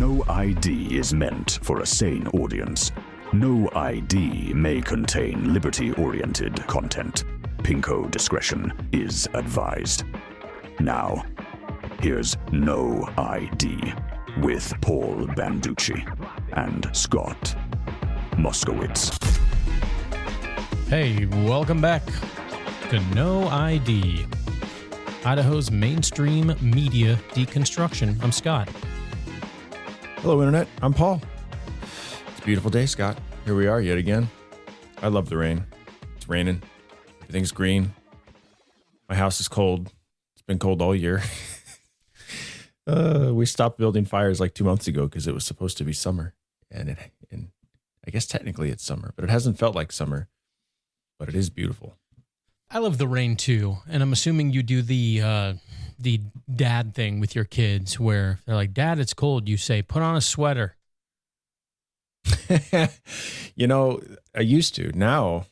No ID is meant for a sane audience. No ID may contain liberty-oriented content. Pinko discretion is advised. Now, here's No ID with Paul Banducci and Scott Moskowitz. Hey, welcome back to No ID, Idaho's mainstream media deconstruction. I'm Scott. Hello, Internet. I'm Paul. It's a beautiful day, Scott. Here we are yet again. I love the rain. It's raining. Everything's green. My house is cold. It's been cold all year. We stopped building fires like 2 months ago because it was supposed to be summer. And I guess technically it's summer, but it hasn't felt like summer. But it is beautiful. I love the rain too, and I'm assuming you do the dad thing with your kids where they're like, "Dad, it's cold." You say, "Put on a sweater." You know, I used to. Now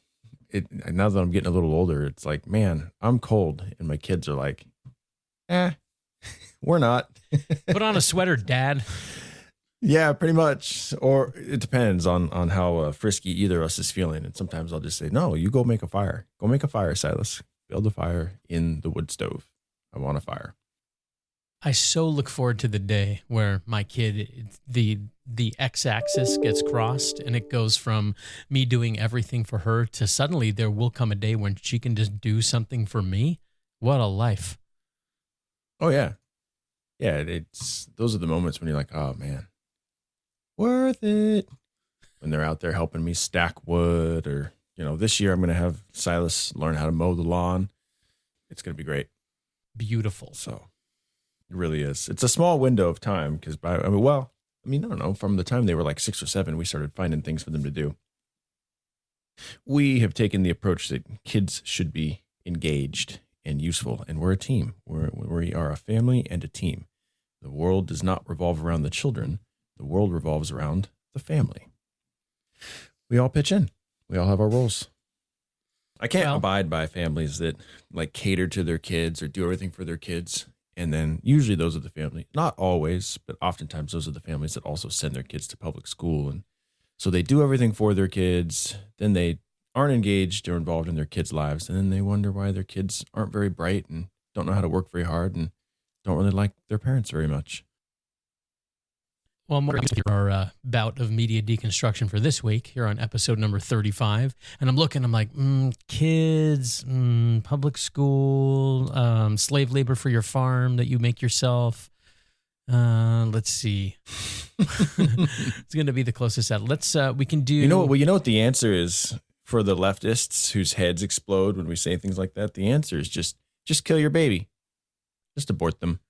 that I'm getting a little older, it's like, man, I'm cold, and my kids are like, we're not. Put on a sweater, Dad. Yeah, pretty much. Or it depends on how frisky either of us is feeling. And sometimes I'll just say, no, you go make a fire. Go make a fire, Silas. Build a fire in the wood stove. I want a fire. I so look forward to the day where my kid, the x-axis gets crossed and it goes from me doing everything for her to suddenly there will come a day when she can just do something for me. What a life. Oh, yeah. Yeah, those are the moments when you're like, oh, man. Worth it. When they're out there helping me stack wood, or, this year I'm going to have Silas learn how to mow the lawn. It's going to be great. Beautiful. So it really is. It's a small window of time because I don't know. From the time they were like 6 or 7, we started finding things for them to do. We have taken the approach that kids should be engaged and useful, and we're a team. We are a family and a team. The world does not revolve around the children. The world revolves around the family. We all pitch in. We all have our roles. I can't abide by families that like cater to their kids or do everything for their kids. And then usually those are the family, not always, but oftentimes those are the families that also send their kids to public school. And so they do everything for their kids. Then they aren't engaged or involved in their kids' lives. And then they wonder why their kids aren't very bright and don't know how to work very hard and don't really like their parents very much. Well, more our bout of media deconstruction for this week here on episode number 35. And I'm like, kids, public school, slave labor for your farm that you make yourself. Let's see. It's going to be the closest set. We can do. You know what the answer is for the leftists whose heads explode when we say things like that? The answer is just kill your baby. Just abort them.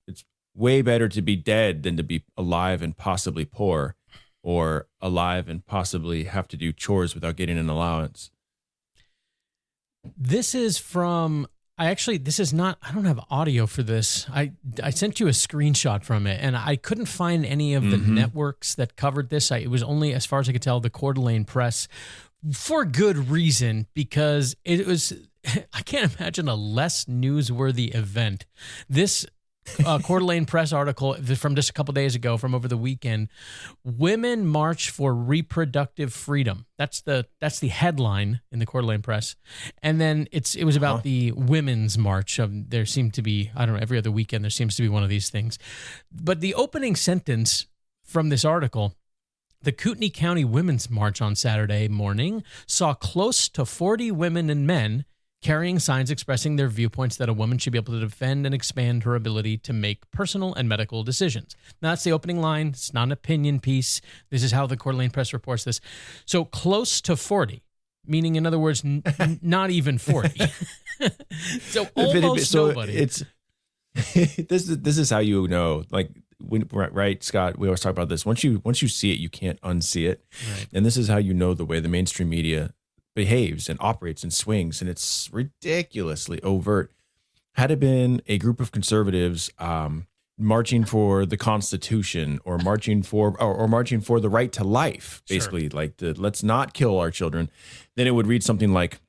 It's way better to be dead than to be alive and possibly poor, or alive and possibly have to do chores without getting an allowance. This is from, I don't have audio for this. I sent you a screenshot from it, and I couldn't find any of the networks that covered this. It was only, as far as I could tell, the Coeur d'Alene Press, for good reason, because it was, I can't imagine a less newsworthy event. This Coeur d'Alene Press article from just a couple days ago, from over the weekend. Women march for reproductive freedom. That's the headline in the Coeur d'Alene Press, and then it was about the women's march. There seemed to be, I don't know, every other weekend there seems to be one of these things. But the opening sentence from this article: the Kootenai County Women's March on Saturday morning saw close to 40 women and men carrying signs expressing their viewpoints that a woman should be able to defend and expand her ability to make personal and medical decisions. Now, that's the opening line. It's not an opinion piece. This is how the Coeur d'Alene Press reports this. So close to 40, meaning, in other words, not even 40. So almost nobody. This is how you know, like, right, Scott? We always talk about this. Once you see it, you can't unsee it. Right. And this is how you know the way the mainstream media behaves and operates and swings, and it's ridiculously overt. Had it been a group of conservatives marching for the Constitution, or marching for the right to life, basically, like let's not kill our children, then it would read something like,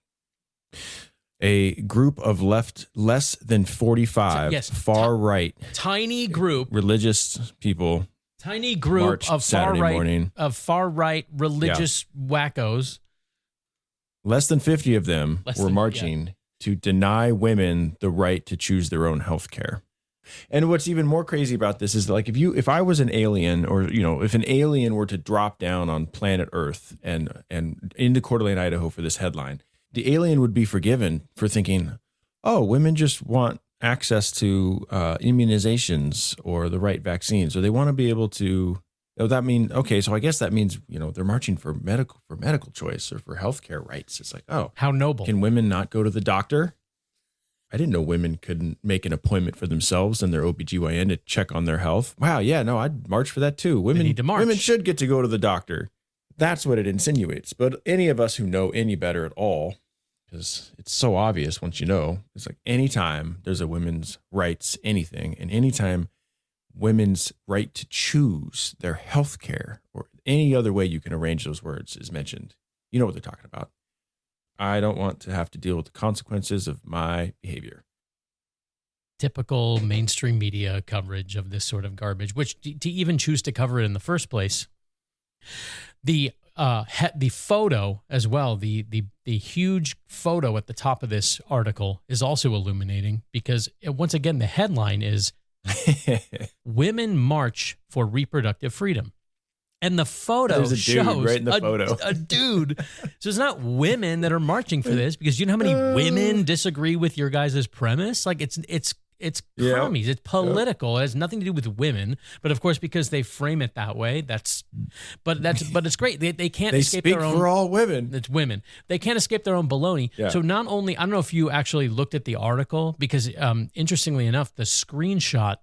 a group of less than 45 far right tiny group religious people Tiny group March of Saturday morning. far right religious wackos. Less than 50 of them were marching to deny women the right to choose their own health care. And what's even more crazy about this is like if I was an alien, or if an alien were to drop down on planet Earth and into Coeur d'Alene, Idaho for this headline, the alien would be forgiven for thinking, oh, women just want access to immunizations or the right vaccines, or they want to be able to. So I guess that means they're marching for medical choice or for healthcare rights. It's like, oh, how noble. Can women not go to the doctor? I didn't know women couldn't make an appointment for themselves and their OBGYN to check on their health. Wow, yeah, no, I'd march for that too. Women need to march. Women should get to go to the doctor. That's what it insinuates. But any of us who know any better at all, because it's so obvious once you know, it's like anytime there's a women's rights, anything, and anytime women's right to choose their health care or any other way you can arrange those words is mentioned, you know what they're talking about. I don't want to have to deal with the consequences of my behavior. Typical mainstream media coverage of this sort of garbage, which to even choose to cover it in the first place. The photo as well, the huge photo at the top of this article is also illuminating because once again, the headline is Women March for Reproductive Freedom. And the photo There's a dude shows right in the photo. a dude. So it's not women that are marching for this, because you know how many women disagree with your guys' premise? Like it's commies. It's political. It has nothing to do with women. But of course, because they frame it that way, but it's great. They can't escape their own. They speak for all women. It's women. They can't escape their own baloney. Yeah. So not only, I don't know if you actually looked at the article, because interestingly enough, the screenshot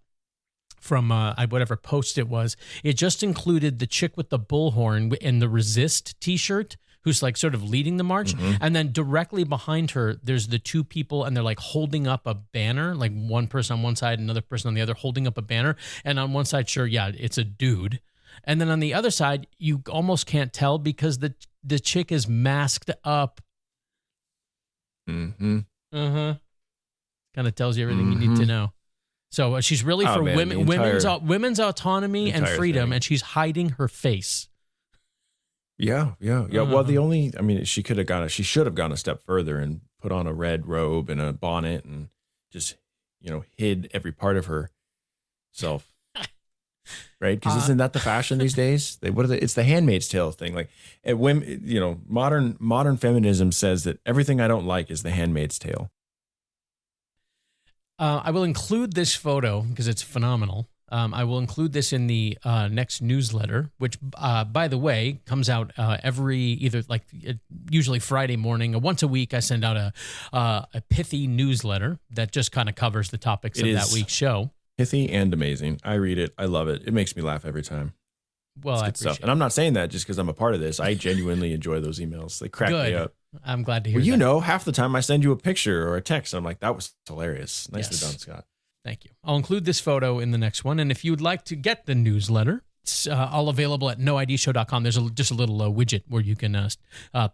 from whatever post it was, it just included the chick with the bullhorn and the resist t-shirt who's like sort of leading the march. Mm-hmm. And then directly behind her, there's the two people and they're like holding up a banner, like one person on one side, another person on the other holding up a banner. And on one side, sure, yeah, it's a dude. And then on the other side, you almost can't tell because the chick is masked up. Mm-hmm. Uh-huh. Kind of tells you everything you need to know. So she's really for women's autonomy and freedom, and she's hiding her face. Yeah. Well, she should have gone a step further and put on a red robe and a bonnet and just, hid every part of herself. Right? Because isn't that the fashion these days? It's the Handmaid's Tale thing. Like, women, modern feminism says that everything I don't like is the Handmaid's Tale. I will include this photo because it's phenomenal. I will include this in the next newsletter, which, by the way, comes out usually Friday morning. Once a week, I send out a pithy newsletter that just kind of covers the topics of that week's show. Pithy and amazing. I read it. I love it. It makes me laugh every time. Well, I appreciate it. And I'm not saying that just because I'm a part of this. I genuinely enjoy those emails. They crack me up. I'm glad to hear that. Half the time I send you a picture or a text. I'm like, that was hilarious. Nicely done, Scott. Thank you. I'll include this photo in the next one. And if you would like to get the newsletter, it's all available at noidshow.com. There's just a little widget where you can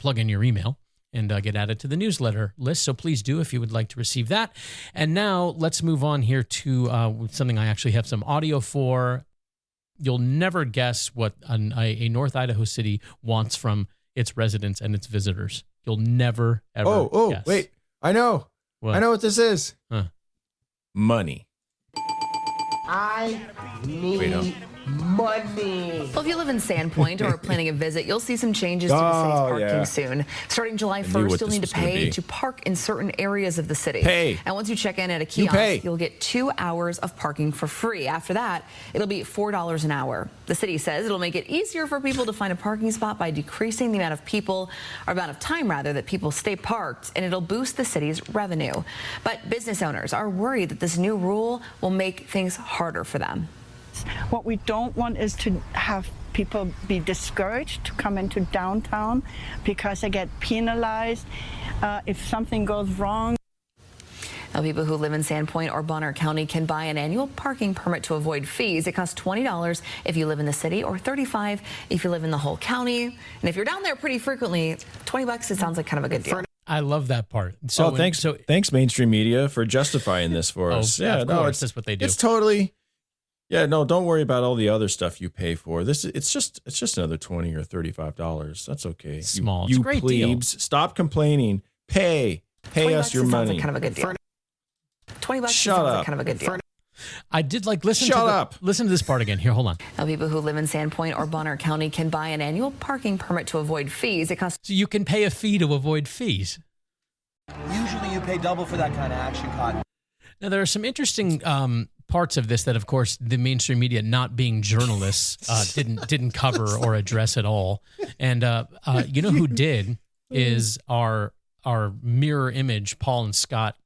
plug in your email and get added to the newsletter list. So please do if you would like to receive that. And now let's move on here to something I actually have some audio for. You'll never guess what a North Idaho city wants from its residents and its visitors. You'll never, ever guess. Wait. I know. What? I know what this is. Huh. Money. I need money. Well, if you live in Sandpoint or are planning a visit, you'll see some changes to the city's parking soon. Starting July 1st, you'll need to pay to park in certain areas of the city. And once you check in at a kiosk, you'll get 2 hours of parking for free. After that, it'll be $4 an hour. The city says it'll make it easier for people to find a parking spot by decreasing the amount of time that people stay parked, and it'll boost the city's revenue. But business owners are worried that this new rule will make things harder for them. What we don't want is to have people be discouraged to come into downtown because they get penalized if something goes wrong. Now, people who live in Sandpoint or Bonner County can buy an annual parking permit to avoid fees. It costs $20 if you live in the city or $35 if you live in the whole county. And if you're down there pretty frequently, $20, it sounds like kind of a good deal. I love that part. Thanks mainstream media for justifying this for us. Of course, that's what they do. It's totally... Yeah, no, don't worry about all the other stuff you pay for. It's just another $20 or $35. That's okay. Small. You it's a great plebes, deal. Stop complaining. Pay us your money. Like kind of a good deal. $20 Shut sounds up. like kind of a good deal. I did listen to this part again. Here, hold on. Now, people who live in Sandpoint or Bonner County can buy an annual parking permit to avoid fees. It costs. So you can pay a fee to avoid fees. Usually you pay double for that kind of action, Cotton. Now, there are some interesting parts of this that, of course, the mainstream media, not being journalists, didn't cover or address at all. And you know who did is our mirror image, Paul and Scott.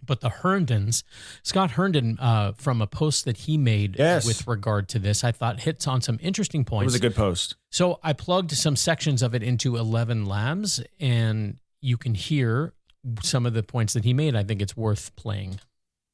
But the Herndons, Scott Herndon, from a post that he made with regard to this, I thought hits on some interesting points. It was a good post. So I plugged some sections of it into 11 Labs, and you can hear some of the points that he made. I think it's worth playing.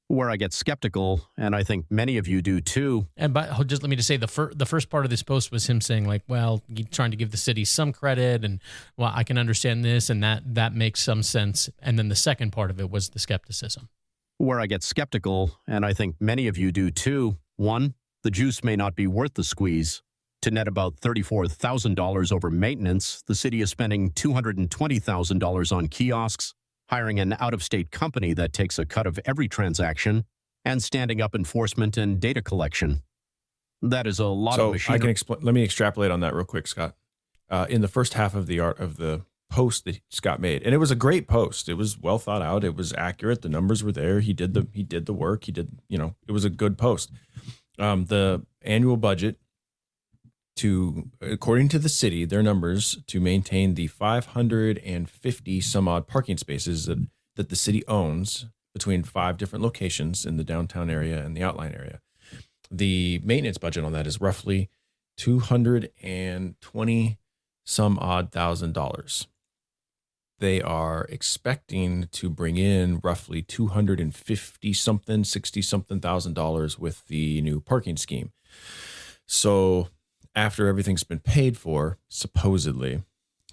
Where I get skeptical, and I think many of you do too. And let me just say, the first part of this post was him saying, like, well, you're trying to give the city some credit, and well, I can understand this, and that makes some sense. And then the second part of it was the skepticism. Where I get skeptical, and I think many of you do too. 1, the juice may not be worth the squeeze. To net about $34,000 over maintenance, the city is spending $220,000 on kiosks, hiring an out-of-state company that takes a cut of every transaction, and standing up enforcement and data collection. That is a lot of machinery. I can explain. Let me extrapolate on that real quick, Scott. In the first half of the post that Scott made, and it was a great post. It was well thought out. It was accurate. The numbers were there. He did the work. It was a good post. The annual budget according to the city, their numbers to maintain the 550 some odd parking spaces that the city owns between 5 different locations in the downtown area and the outline area. The maintenance budget on that is roughly $220 some odd $1,000. They are expecting to bring in roughly $250 something, $60 something $1,000 with the new parking scheme. So after everything's been paid for, supposedly,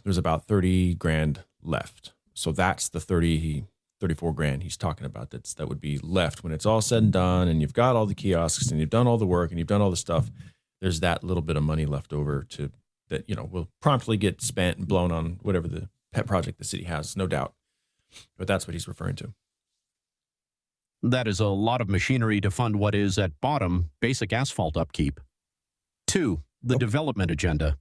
there's about 30 grand left. So that's the 34 grand he's talking about. That would be left when it's all said and done, and you've got all the kiosks, and you've done all the work, and you've done all the stuff. There's that little bit of money left over that will promptly get spent and blown on whatever the pet project the city has, no doubt. But that's what he's referring to. That is a lot of machinery to fund what is, at bottom, basic asphalt upkeep. 2, the development agenda.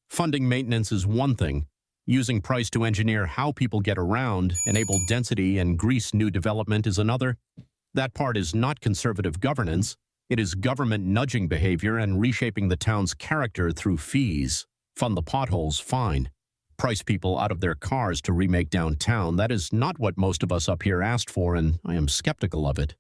Funding maintenance is one thing. Using price to engineer how people get around, enable density, and grease new development is another. That part is not conservative governance. It is government nudging behavior and reshaping the town's character through fees. Fund the potholes, fine. Price people out of their cars to remake downtown. That is not what most of us up here asked for, and I am skeptical of it.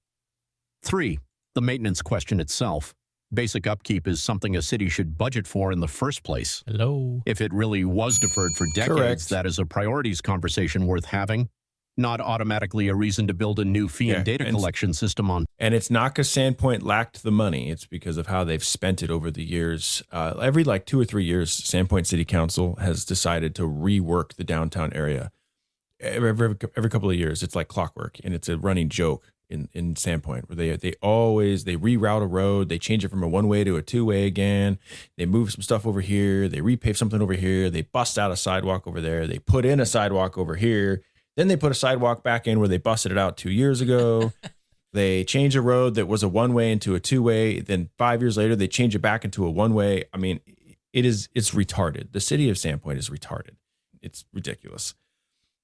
3, the maintenance question itself. Basic upkeep is something a city should budget for in the first place. Hello. If it really was deferred for decades, Correct. That is a priorities conversation worth having, not automatically a reason to build a new fee and data collection system on. And it's not because Sandpoint lacked the money. It's because of how they've spent it over the years. Every 2 or 3 years, Sandpoint City Council has decided to rework the downtown area. Every couple of years, it's like clockwork, and it's a running joke in Sandpoint, where they reroute a road, they change it from a one-way to a two-way again, they move some stuff over here, they repave something over here, they bust out a sidewalk over there, they put in a sidewalk over here, then they put a sidewalk back in where they busted it out 2 years ago. They change a road that was a one-way into a two-way, then 5 years later they change it back into a one-way. I mean, it's retarded. The city of Sandpoint is retarded. It's ridiculous.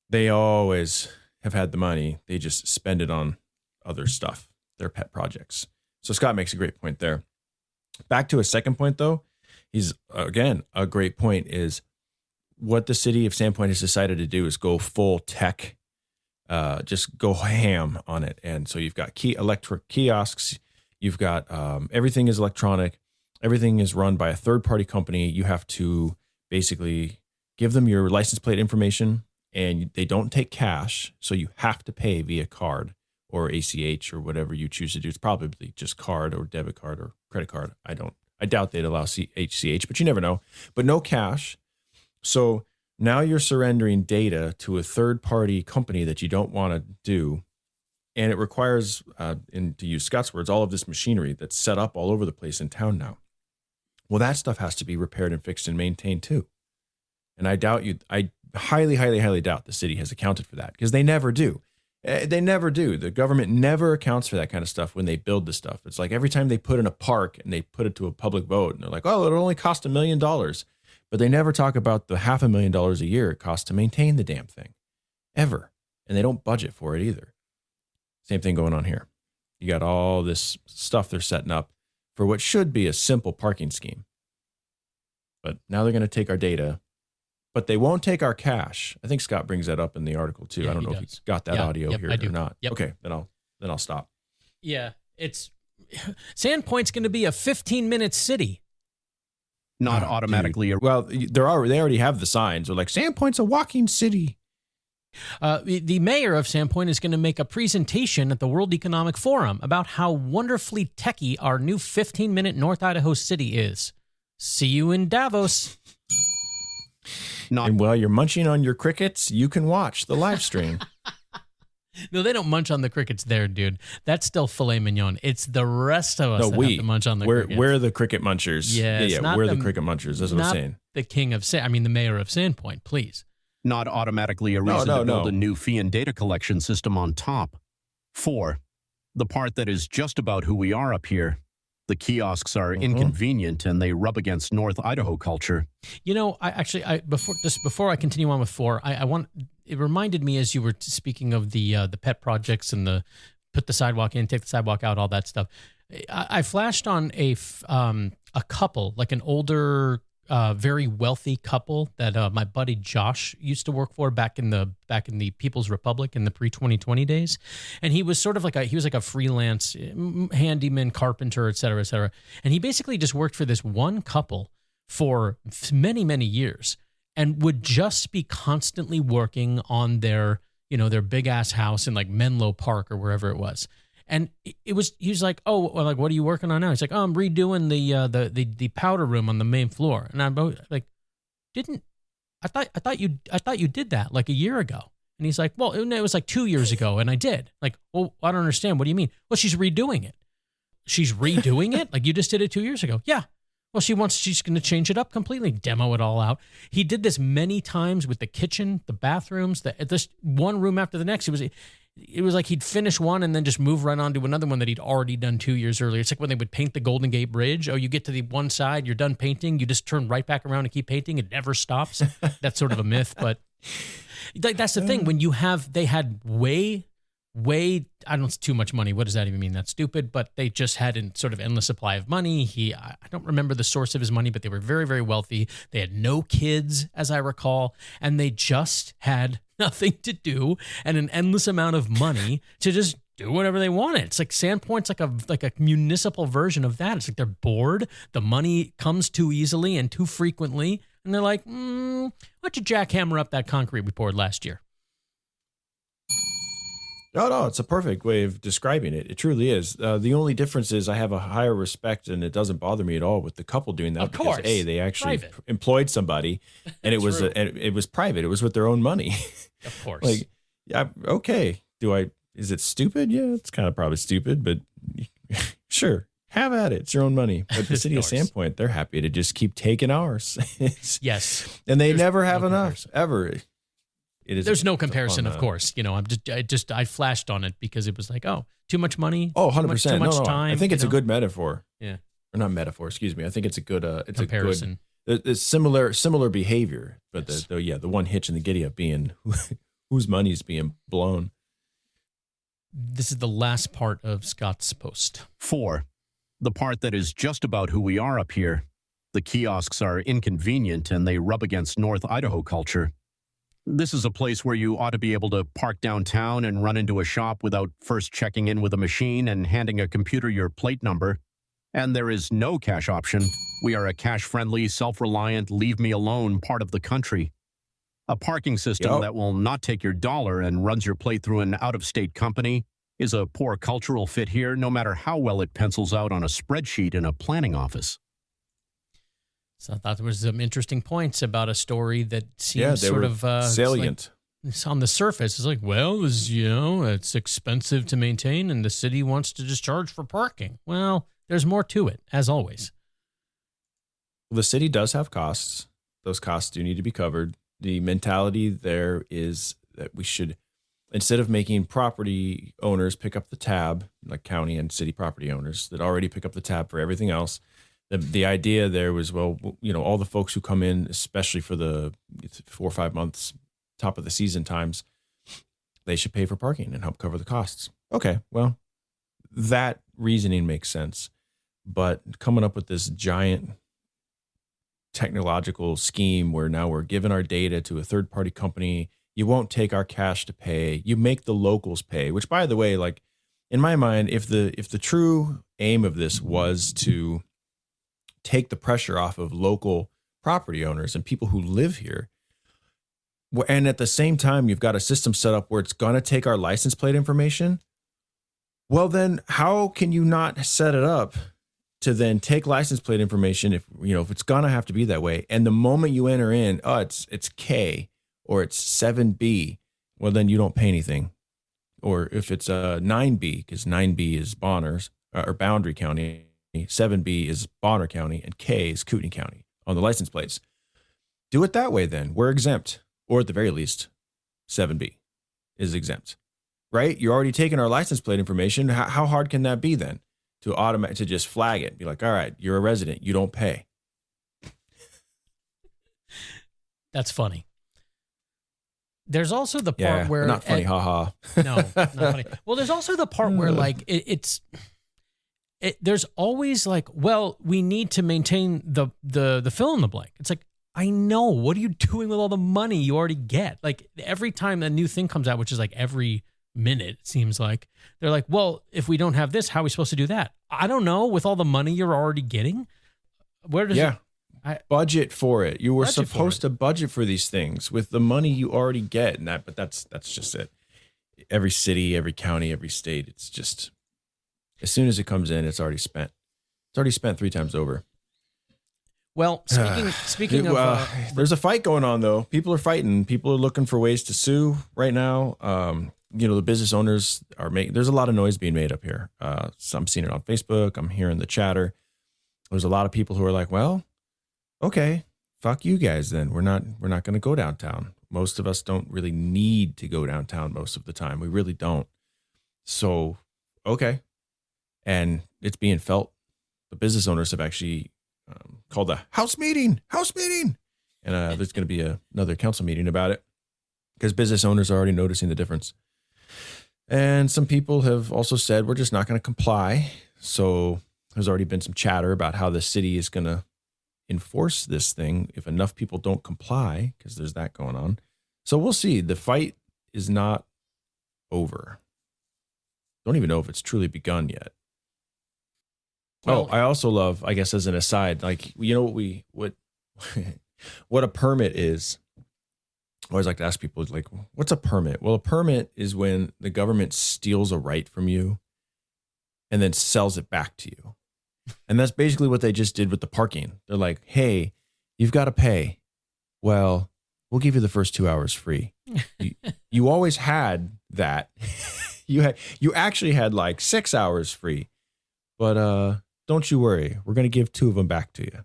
They always have had the money, they just spend it on other stuff, their pet projects. So Scott makes a great point there. Back to a second point, though, he's, again, a great point is what the city of Sandpoint has decided to do is go full tech, just go ham on it. And so you've got electric kiosks, you've got everything is electronic, everything is run by a third-party company. You have to basically give them your license plate information, and they don't take cash, so you have to pay via card or ACH or whatever you choose to do. It's probably just card or debit card or credit card. I doubt they'd allow ACH, but you never know. But no cash. So now you're surrendering data to a third-party company that you don't want to do. And it requires, to use Scott's words, all of this machinery that's set up all over the place in town now. Well, that stuff has to be repaired and fixed and maintained too. And I highly, highly, highly doubt the city has accounted for that, because they never do. They never do. The government never accounts for that kind of stuff when they build the stuff. It's like every time they put in a park and they put it to a public vote and they're like, oh, it'll only cost $1 million. But they never talk about the $500,000 a year it costs to maintain the damn thing, ever. And they don't budget for it either. Same thing going on here. You got all this stuff they're setting up for what should be a simple parking scheme. But now they're going to take our data, but they won't take our cash. I think Scott brings that up in the article too. Yeah, I don't know if he's got that audio here or not. Yep. Okay, then I'll stop. Yeah, Sandpoint's going to be a 15-minute city. Not automatically. Well, they already have the signs. They're like, Sandpoint's a walking city. The mayor of Sandpoint is going to make a presentation at the World Economic Forum about how wonderfully techy our new 15-minute North Idaho city is. See you in Davos. And while you're munching on your crickets, you can watch the live stream. No, they don't munch on the crickets there, dude. That's still filet mignon. It's the rest of us that have to munch on the crickets. We're the cricket munchers. Yeah, we're the cricket munchers. That's what I'm saying. The king of the mayor of Sandpoint, please. Not automatically a reason to build a new fee and data collection system on top. 4, the part that is just about who we are up here. The kiosks are inconvenient and they rub against North Idaho culture. You know, before I continue on with 4, it reminded me as you were speaking of the pet projects and the put the sidewalk in, take the sidewalk out, all that stuff. I flashed on a couple, like an older, very wealthy couple that my buddy Josh used to work for back in the People's Republic in the pre-2020 days, and he was sort of like a freelance handyman, carpenter, et cetera, et cetera. And he basically just worked for this one couple for many, many years, and would just be constantly working on their big ass house in like Menlo Park or wherever it was. And he was like, oh, well, like, what are you working on now? He's like, oh, I'm redoing the powder room on the main floor. And I'm like, I thought you did that like a year ago. And he's like, well, it was like 2 years ago, and I did. Like, well, I don't understand. What do you mean? Well, she's redoing it. She's redoing it? Like, you just did it 2 years ago? Yeah. Well, she's going to change it up completely, demo it all out. He did this many times with the kitchen, the bathrooms, this one room after the next. It was like he'd finish one and then just move right on to another one that he'd already done 2 years earlier. It's like when they would paint the Golden Gate Bridge. Oh, you get to the one side, you're done painting, you just turn right back around and keep painting. It never stops. That's sort of a myth, but like that's the thing. When they had way, I don't know, too much money. What does that even mean? That's stupid. But they just had a sort of endless supply of money. I don't remember the source of his money, but they were very, very wealthy. They had no kids, as I recall, and they just had nothing to do and an endless amount of money to just do whatever they wanted. It's like Sandpoint's like a municipal version of that. It's like they're bored. The money comes too easily and too frequently. And they're like, why don't you jackhammer up that concrete we poured last year? No, it's a perfect way of describing it. It truly is. The only difference is I have a higher respect, and it doesn't bother me at all with the couple doing that. Of course. Because they actually employed somebody, and it was it was private. It was with their own money. Of course. Like, yeah, okay. Is it stupid? Yeah, it's kind of probably stupid, but sure, have at it. It's your own money. But the city of Sandpoint, they're happy to just keep taking ours. Yes, and they never have enough ever. There's no comparison, of course. You know, I flashed on it because it was like, oh, too much money. Oh, 100%. Too much time. I think it's a good metaphor. Yeah. Or not metaphor, excuse me. I think it's a good, it's comparison. It's similar behavior, but yes. The one hitch in the giddy up being whose money's being blown. This is the last part of Scott's post. 4, the part that is just about who we are up here. The kiosks are inconvenient and they rub against North Idaho culture. This is a place where you ought to be able to park downtown and run into a shop without first checking in with a machine and handing a computer your plate number. And there is no cash option. We are a cash-friendly, self-reliant, leave-me-alone part of the country. A parking system that will not take your dollar and runs your plate through an out-of-state company is a poor cultural fit here, no matter how well it pencils out on a spreadsheet in a planning office. So I thought there was some interesting points about a story that seems salient. on the surface, it's like, well, it's expensive to maintain and the city wants to just charge for parking. Well, there's more to it, as always. The city does have costs. Those costs do need to be covered. The mentality there is that we should, instead of making property owners pick up the tab, like county and city property owners that already pick up the tab for everything else, the idea there was, well, all the folks who come in, especially for the 4 or 5 months, top of the season times, they should pay for parking and help cover the costs. Okay, well, that reasoning makes sense. But coming up with this giant technological scheme where now we're giving our data to a third-party company, you won't take our cash to pay, you make the locals pay, which, by the way, like in my mind, if the true aim of this was to take the pressure off of local property owners and people who live here, and at the same time you've got a system set up where it's going to take our license plate information, well, then how can you not set it up to then take license plate information if it's going to have to be that way, and the moment you enter in, it's K or it's 7B, well, then you don't pay anything. Or if it's 9B, because 9B is Bonners or Boundary County, 7B is Bonner County, and K is Kootenai County on the license plates. Do it that way then. We're exempt. Or at the very least, 7B is exempt, right? You're already taking our license plate information. How hard can that be then to just flag it? Be like, all right, you're a resident. You don't pay. That's funny. There's also the part where... Not funny, haha. No, not funny. Well, there's also the part where like there's always like, well, we need to maintain the fill in the blank. It's like, I know. What are you doing with all the money you already get? Like every time a new thing comes out, which is like every minute, it seems like, they're like, well, if we don't have this, how are we supposed to do that? I don't know. With all the money you're already getting, where does budget for it? You were supposed to budget for these things with the money you already get, and but that's just it. Every city, every county, every state, it's just as soon as it comes in, it's already spent. It's already spent 3 times over. Well, speaking of... there's a fight going on, though. People are fighting. People are looking for ways to sue right now. The business owners are making... There's a lot of noise being made up here. So I'm seeing it on Facebook. I'm hearing the chatter. There's a lot of people who are like, well, okay, fuck you guys then. We're not going to go downtown. Most of us don't really need to go downtown most of the time. We really don't. So, okay. And it's being felt. The business owners have actually... called a house meeting, and there's going to be another council meeting about it because business owners are already noticing the difference. And some people have also said we're just not going to comply. So there's already been some chatter about how the city is going to enforce this thing if enough people don't comply, because there's that going on. So we'll see. The fight is not over. Don't even know if it's truly begun yet. Well, I also love, I guess, as an aside, like, what a permit is. I always like to ask people, like, what's a permit? Well, a permit is when the government steals a right from you and then sells it back to you. And that's basically what they just did with the parking. They're like, hey, you've got to pay. Well, we'll give you the first 2 hours free. You always had that. You actually had like 6 hours free. But, don't you worry. We're going to give 2 of them back to you.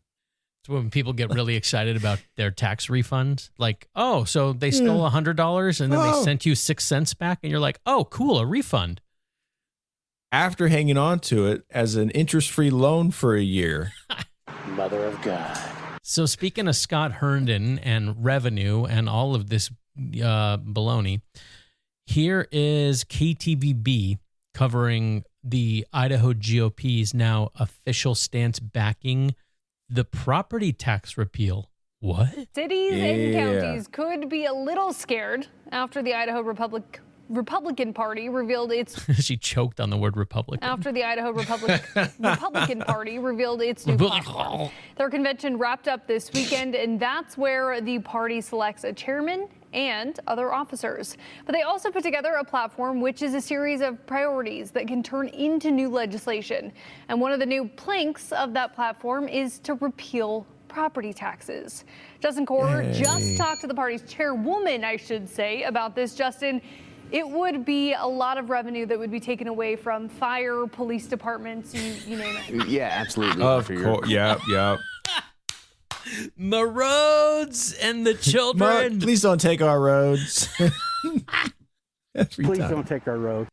It's when people get really excited about their tax refunds. Like, oh, so they stole $100 and then they sent you 6 cents back. And you're like, oh, cool, a refund. After hanging on to it as an interest-free loan for a year. Mother of God. So speaking of Scott Herndon and revenue and all of this baloney, here is KTVB covering the Idaho GOP's now official stance backing the property tax repeal. What? Cities and counties could be a little scared after the Idaho Republican Party revealed its... She choked on the word Republican. After the Idaho Republican Party revealed its new platform. Their convention wrapped up this weekend, and that's where the party selects a chairman and other officers. But they also put together a platform which is a series of priorities that can turn into new legislation. And one of the new planks of that platform is to repeal property taxes. Justin Coeur just talked to the party's chairwoman, I should say, about this. Justin, it would be a lot of revenue that would be taken away from fire, police departments, you name it. Yeah, absolutely. Of course. Yeah. The roads and the children. Please don't take our roads. Please don't take our road.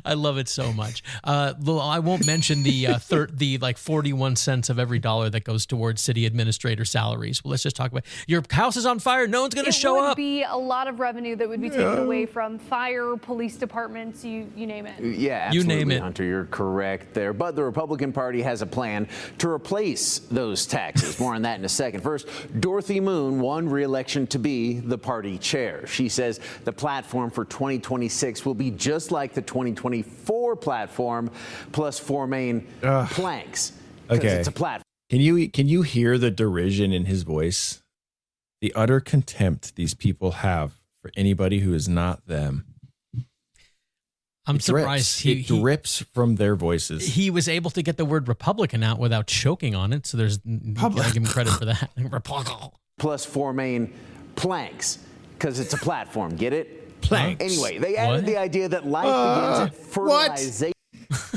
I love it so much. I won't mention the like 41 cents of every dollar that goes towards city administrator salaries. Well, let's just talk about your house is on fire. No one's going to show up. It would be a lot of revenue that would be taken away from fire, police departments, you name it. Yeah, absolutely, you name it. Hunter, you're correct there. But the Republican Party has a plan to replace those taxes. More on that in a second. First, Dorothy Moon won re-election to be the party chair. She says the platform for 2026 will be just like the 2024 platform plus 4 main planks. Okay. It's a platform. Can you hear the derision in his voice? The utter contempt these people have for anybody who is not them. I'm surprised it drips from their voices. He was able to get the word Republican out without choking on it, so I give him credit for that. Plus 4 main planks, because it's a platform. Get it? Planks. Anyway, they added the idea that life begins at fertilization.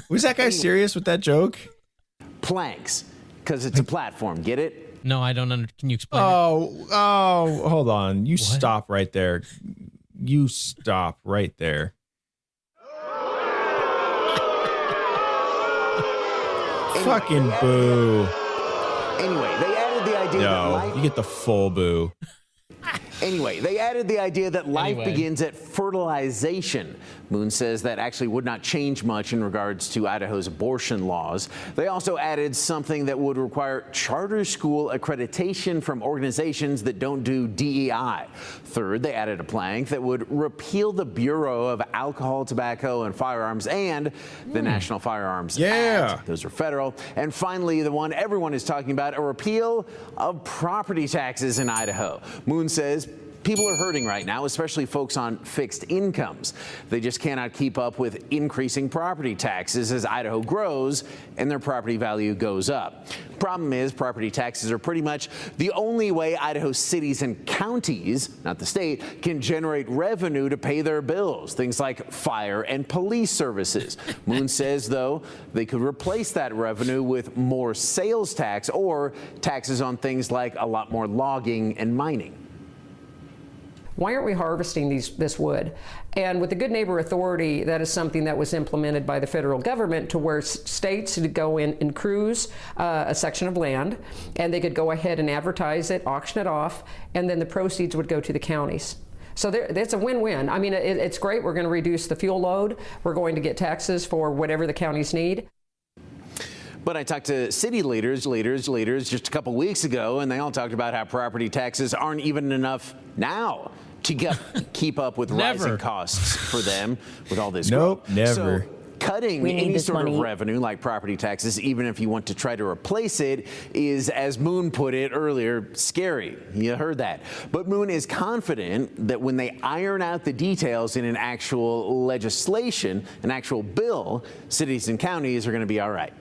Was that guy serious with that joke? Planks, because it's a platform. Get it? No, I don't understand. Can you explain it? Oh, hold on. You stop right there. You stop right there. Fucking boo. Anyway, they added the idea that life... you get the full boo. Anyway, they added the idea that life begins at fertilization. Moon says that actually would not change much in regards to Idaho's abortion laws. They also added something that would require charter school accreditation from organizations that don't do DEI. Third, they added a plank that would repeal the Bureau of Alcohol, Tobacco, and Firearms and the National Firearms Act. Those are federal. And finally, the one everyone is talking about, a repeal of property taxes in Idaho. Moon says people are hurting right now, especially folks on fixed incomes. They just cannot keep up with increasing property taxes as Idaho grows and their property value goes up. Problem is, property taxes are pretty much the only way Idaho cities and counties, not the state, can generate revenue to pay their bills, things like fire and police services. Moon says, though, they could replace that revenue with more sales tax or taxes on things like a lot more logging and mining. Why aren't we harvesting this wood? And with the Good Neighbor Authority, that is something that was implemented by the federal government to where states could go in and cruise a section of land, and they could go ahead and advertise it, auction it off, and then the proceeds would go to the counties. So that's a win-win. I mean, it's great. We're going to reduce the fuel load. We're going to get taxes for whatever the counties need. But I talked to city leaders just a couple weeks ago, and they all talked about how property taxes aren't even enough now to keep up with rising costs for them with all this growth. Never. So cutting any sort of revenue like property taxes, even if you want to try to replace it, is, as Moon put it earlier, scary. You heard that. But Moon is confident that when they iron out the details in an actual legislation, an actual bill, cities and counties are going to be all right.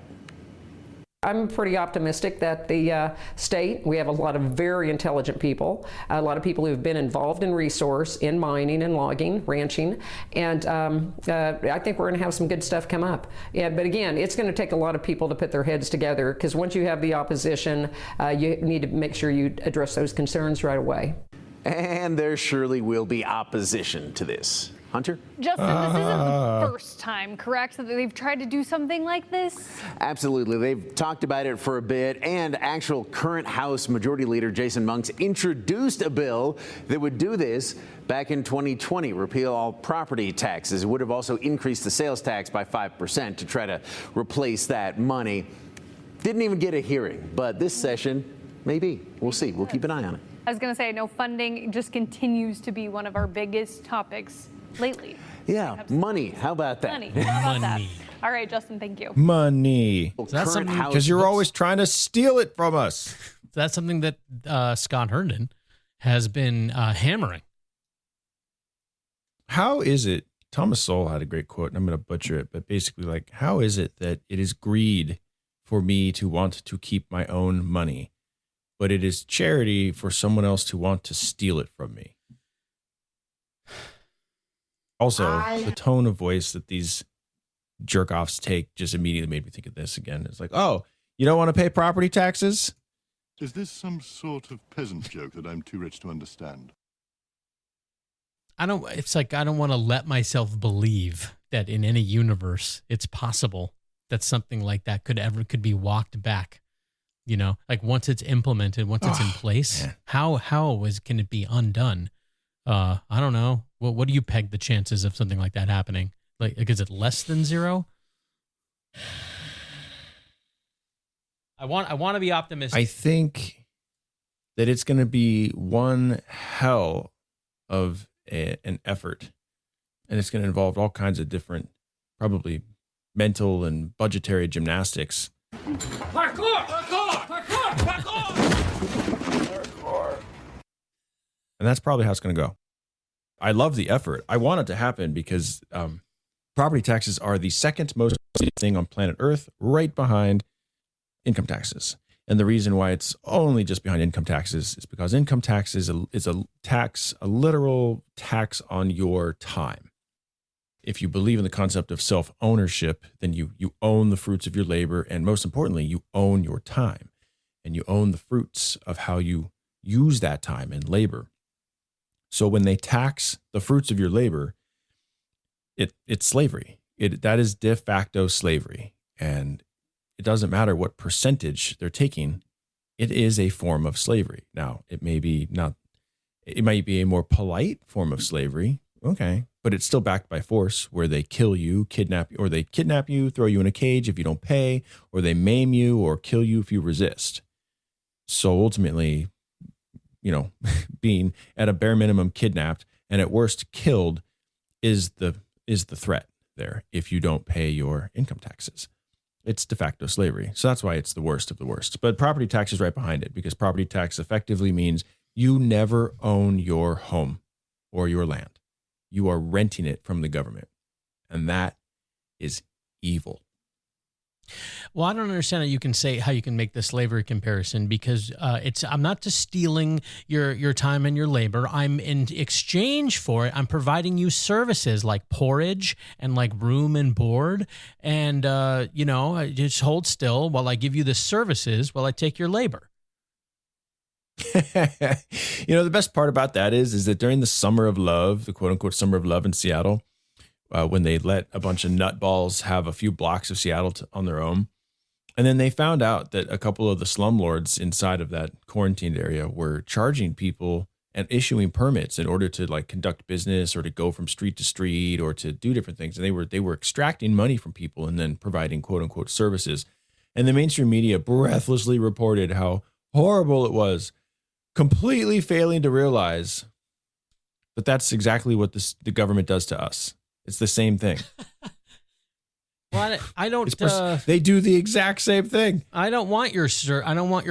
I'm pretty optimistic that the state, we have a lot of very intelligent people, a lot of people who've been involved in resource, in mining and logging, ranching, and I think we're going to have some good stuff come up. Yeah, but again, it's going to take a lot of people to put their heads together, because once you have the opposition, you need to make sure you address those concerns right away. And there surely will be opposition to this. Hunter? Justin, this isn't the first time, correct, that they've tried to do something like this? Absolutely. They've talked about it for a bit, and actual current House Majority Leader Jason Monks introduced a bill that would do this back in 2020, repeal all property taxes. It would have also increased the sales tax by 5% to try to replace that money. Didn't even get a hearing, but this session, maybe. We'll see. We'll keep an eye on it. I was going to say, no, funding just continues to be one of our biggest topics lately. Yeah, money. How about that? Money. How about that? All right, Justin, thank you. Money. Because you're always trying to steal it from us. That's something that Scott Herndon has been hammering. How is it? Thomas Sowell had a great quote, and I'm going to butcher it, but basically, like, how is it that it is greed for me to want to keep my own money? but it is charity for someone else to want to steal it from me. Also, the tone of voice that these jerk-offs take just immediately made me think of this again. It's like, oh, you don't want to pay property taxes? Is this some sort of peasant joke that I'm too rich to understand? It's like I don't want to let myself believe that in any universe it's possible that something like that could be walked back. You know, like once it's implemented, once it's in place, man. How can it be undone? I don't know. What do you peg the chances of something like that happening? Like, is it less than 0? I want to be optimistic. I think that it's going to be one hell of an effort, and it's going to involve all kinds of different, probably mental and budgetary gymnastics. Parkour! And that's probably how it's going to go. I love the effort. I want it to happen because property taxes are the second most thing on planet Earth, right behind income taxes. And the reason why it's only just behind income taxes is because income taxes is a tax, a literal tax on your time. If you believe in the concept of self-ownership, then you own the fruits of your labor, and most importantly, you own your time, and you own the fruits of how you use that time and labor. So when they tax the fruits of your labor, it's slavery. That is de facto slavery. And it doesn't matter what percentage they're taking. It is a form of slavery. Now, it might be a more polite form of slavery. Okay. But it's still backed by force, where they kill you, kidnap you, throw you in a cage if you don't pay, or they maim you or kill you if you resist. So ultimately, being at a bare minimum kidnapped and at worst killed is the threat there if you don't pay your income taxes. It's de facto slavery. So that's why it's the worst of the worst. But property tax is right behind it, because property tax effectively means you never own your home or your land. You are renting it from the government. And that is evil. Well, I don't understand how you can make the slavery comparison, because I'm not just stealing your time and your labor. I'm in exchange for it. I'm providing you services like porridge and like room and board, and just hold still while I give you the services while I take your labor. The best part about that is that during the summer of love, the quote unquote summer of love in Seattle, when they let a bunch of nutballs have a few blocks of Seattle on their own. And then they found out that a couple of the slumlords inside of that quarantined area were charging people and issuing permits in order to conduct business or to go from street to street or to do different things. And they were extracting money from people and then providing quote unquote services. And the mainstream media breathlessly reported how horrible it was, completely failing to realize that that's exactly what the government does to us. It's the same thing. Well, I don't. They do the exact same thing. I don't want your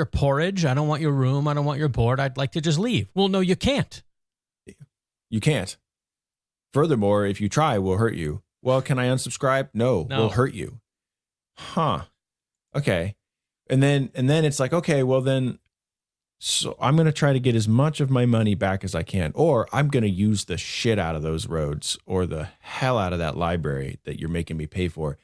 porridge. I don't want your room. I don't want your board. I'd like to just leave. Well, no, you can't. You can't. Furthermore, if you try, we'll hurt you. Well, can I unsubscribe? No, we'll hurt you. Huh. Okay. And then it's like, okay, well then. So I'm going to try to get as much of my money back as I can, or I'm going to use the shit out of those roads or the hell out of that library that you're making me pay for.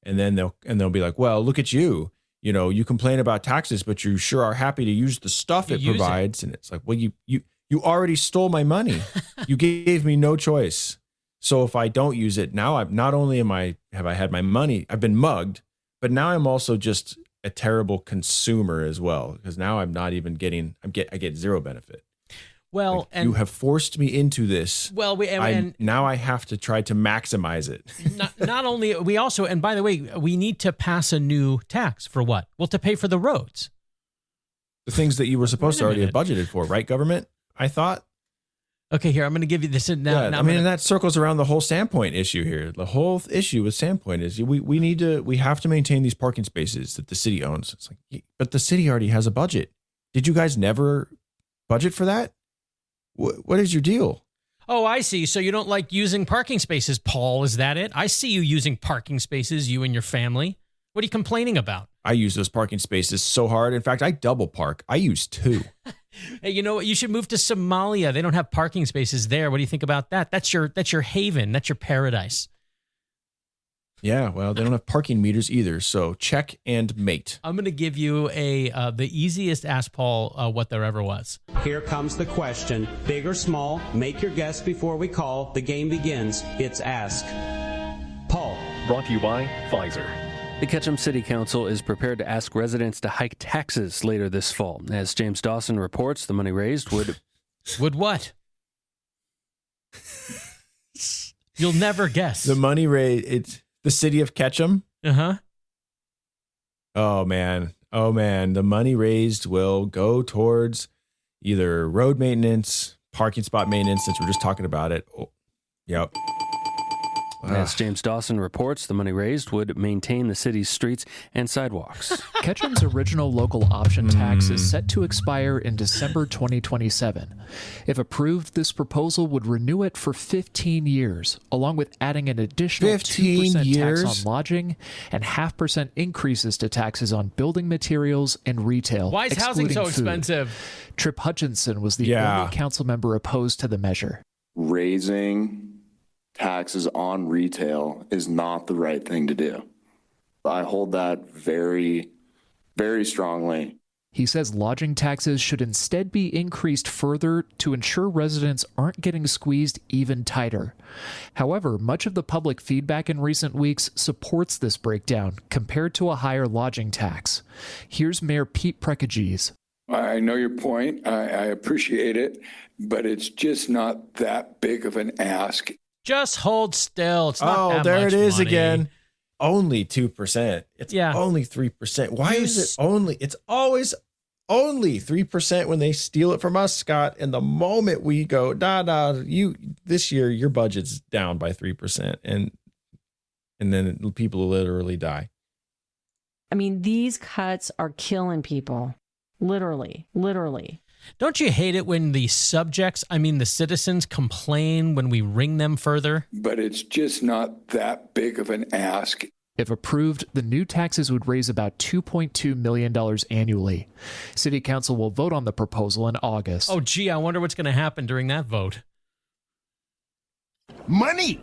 And then they'll be like, well, look at you. You complain about taxes, but you sure are happy to use the stuff it provides. And it's like, well, you already stole my money. You gave me no choice. So if I don't use it now, have I had my money, I've been mugged, but now I'm also just a terrible consumer as well, because now I'm not even getting, I get zero benefit. Well, and you have forced me into this. Well, now I have to try to maximize it. not only, we also, and by the way, we need to pass a new tax for what? Well, to pay for the roads. The things that you were supposed to already have budgeted for, right, government? I thought. Okay, here, I'm going to give you this. And that circles around the whole Sandpoint issue here. The whole issue with Sandpoint is we have to maintain these parking spaces that the city owns. It's like, but the city already has a budget. Did you guys never budget for that? What is your deal? Oh, I see. So you don't like using parking spaces, Paul. Is that it? I see you using parking spaces, you and your family. What are you complaining about? I use those parking spaces so hard. In fact, I double park. I use 2. Hey, you know what? You should move to Somalia. They don't have parking spaces there. What do you think about that? That's your haven. That's your paradise. Yeah, well, they don't have parking meters either. So check and mate. I'm going to give you the easiest Ask Paul what there ever was. Here comes the question. Big or small, make your guess before we call. The game begins. It's Ask Paul. Brought to you by Pfizer. The Ketchum City Council is prepared to ask residents to hike taxes later this fall. As James Dawson reports, the money raised would... Would what? You'll never guess. The money raised, it's the city of Ketchum. Uh-huh. Oh, man. The money raised will go towards either road maintenance, parking spot maintenance, since we're just talking about it. Oh, yep. As James Dawson reports, the money raised would maintain the city's streets and sidewalks. Ketchum's original local option tax is set to expire in December 2027. If approved, this proposal would renew it for 15 years, along with adding an additional 2% tax on lodging and 0.5% increases to taxes on building materials and retail. Why is housing so food. expensive? Trip Hutchinson was the only council member opposed to the measure. Raising taxes on retail is not the right thing to do. I hold that very, very strongly. He says lodging taxes should instead be increased further to ensure residents aren't getting squeezed even tighter. However, much of the public feedback in recent weeks supports this breakdown compared to a higher lodging tax. Here's Mayor Pete Precages. I know your point. I appreciate it, but it's just not that big of an ask. Just hold still. It's not that there much it is money. again. Only 2%. It's only 3%. Why is it only? It's always only 3% when they steal it from us, Scott. And the moment we go, this year your budget's down by 3%, and then people literally die. I mean, these cuts are killing people. Literally. Don't you hate it when the citizens complain when we ring them further? But it's just not that big of an ask. If approved, the new taxes would raise about $2.2 million annually. City Council will vote on the proposal in August. Oh, gee, I wonder what's going to happen during that vote. Money!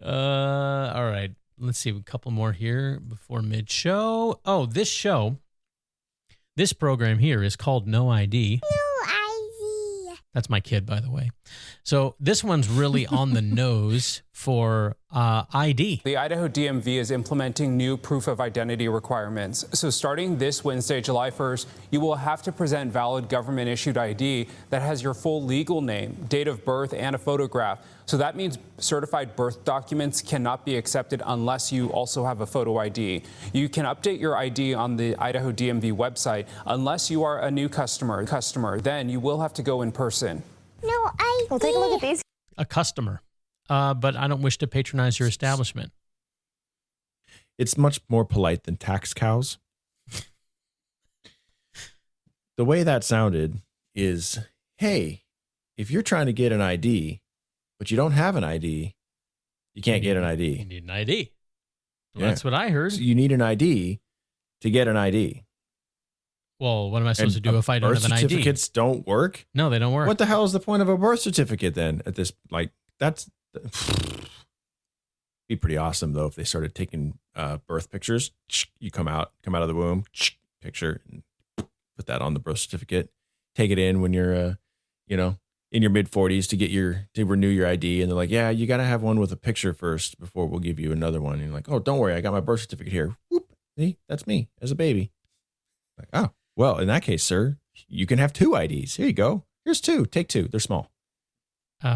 All right. Let's see, a couple more here before mid-show. Oh, this program here is called No ID. No ID. That's my kid, by the way. So this one's really on the nose for ID. The Idaho DMV is implementing new proof of identity requirements. So starting this Wednesday, July 1st, you will have to present valid government-issued ID that has your full legal name, date of birth, and a photograph. So that means certified birth documents cannot be accepted unless you also have a photo ID. You can update your ID on the Idaho DMV website unless you are a new customer. Then you will have to go in person. No ID. Well, take a look at these. A customer. But I don't wish to patronize your establishment. It's much more polite than tax cows. The way that sounded is, hey, if you're trying to get an ID, but you don't have an ID, you can't get an ID. You need an ID. Well, that's what I heard. So you need an ID to get an ID. Well, what am I supposed to do if I don't have an ID? Birth certificates don't work? No, they don't work. What the hell is the point of a birth certificate then at this, that's be pretty awesome though if they started taking birth pictures. You come out of the womb, picture, and put that on the birth certificate. Take it in when you're in your mid 40s to renew your ID, and they're like, yeah, you got to have one with a picture first before we'll give you another one. And you're like, oh, don't worry, I got my birth certificate here. Whoop, see, that's me as a baby. Like, oh, well, in that case, sir, you can have 2 IDs. Here you go. Here's 2. Take 2. They're small.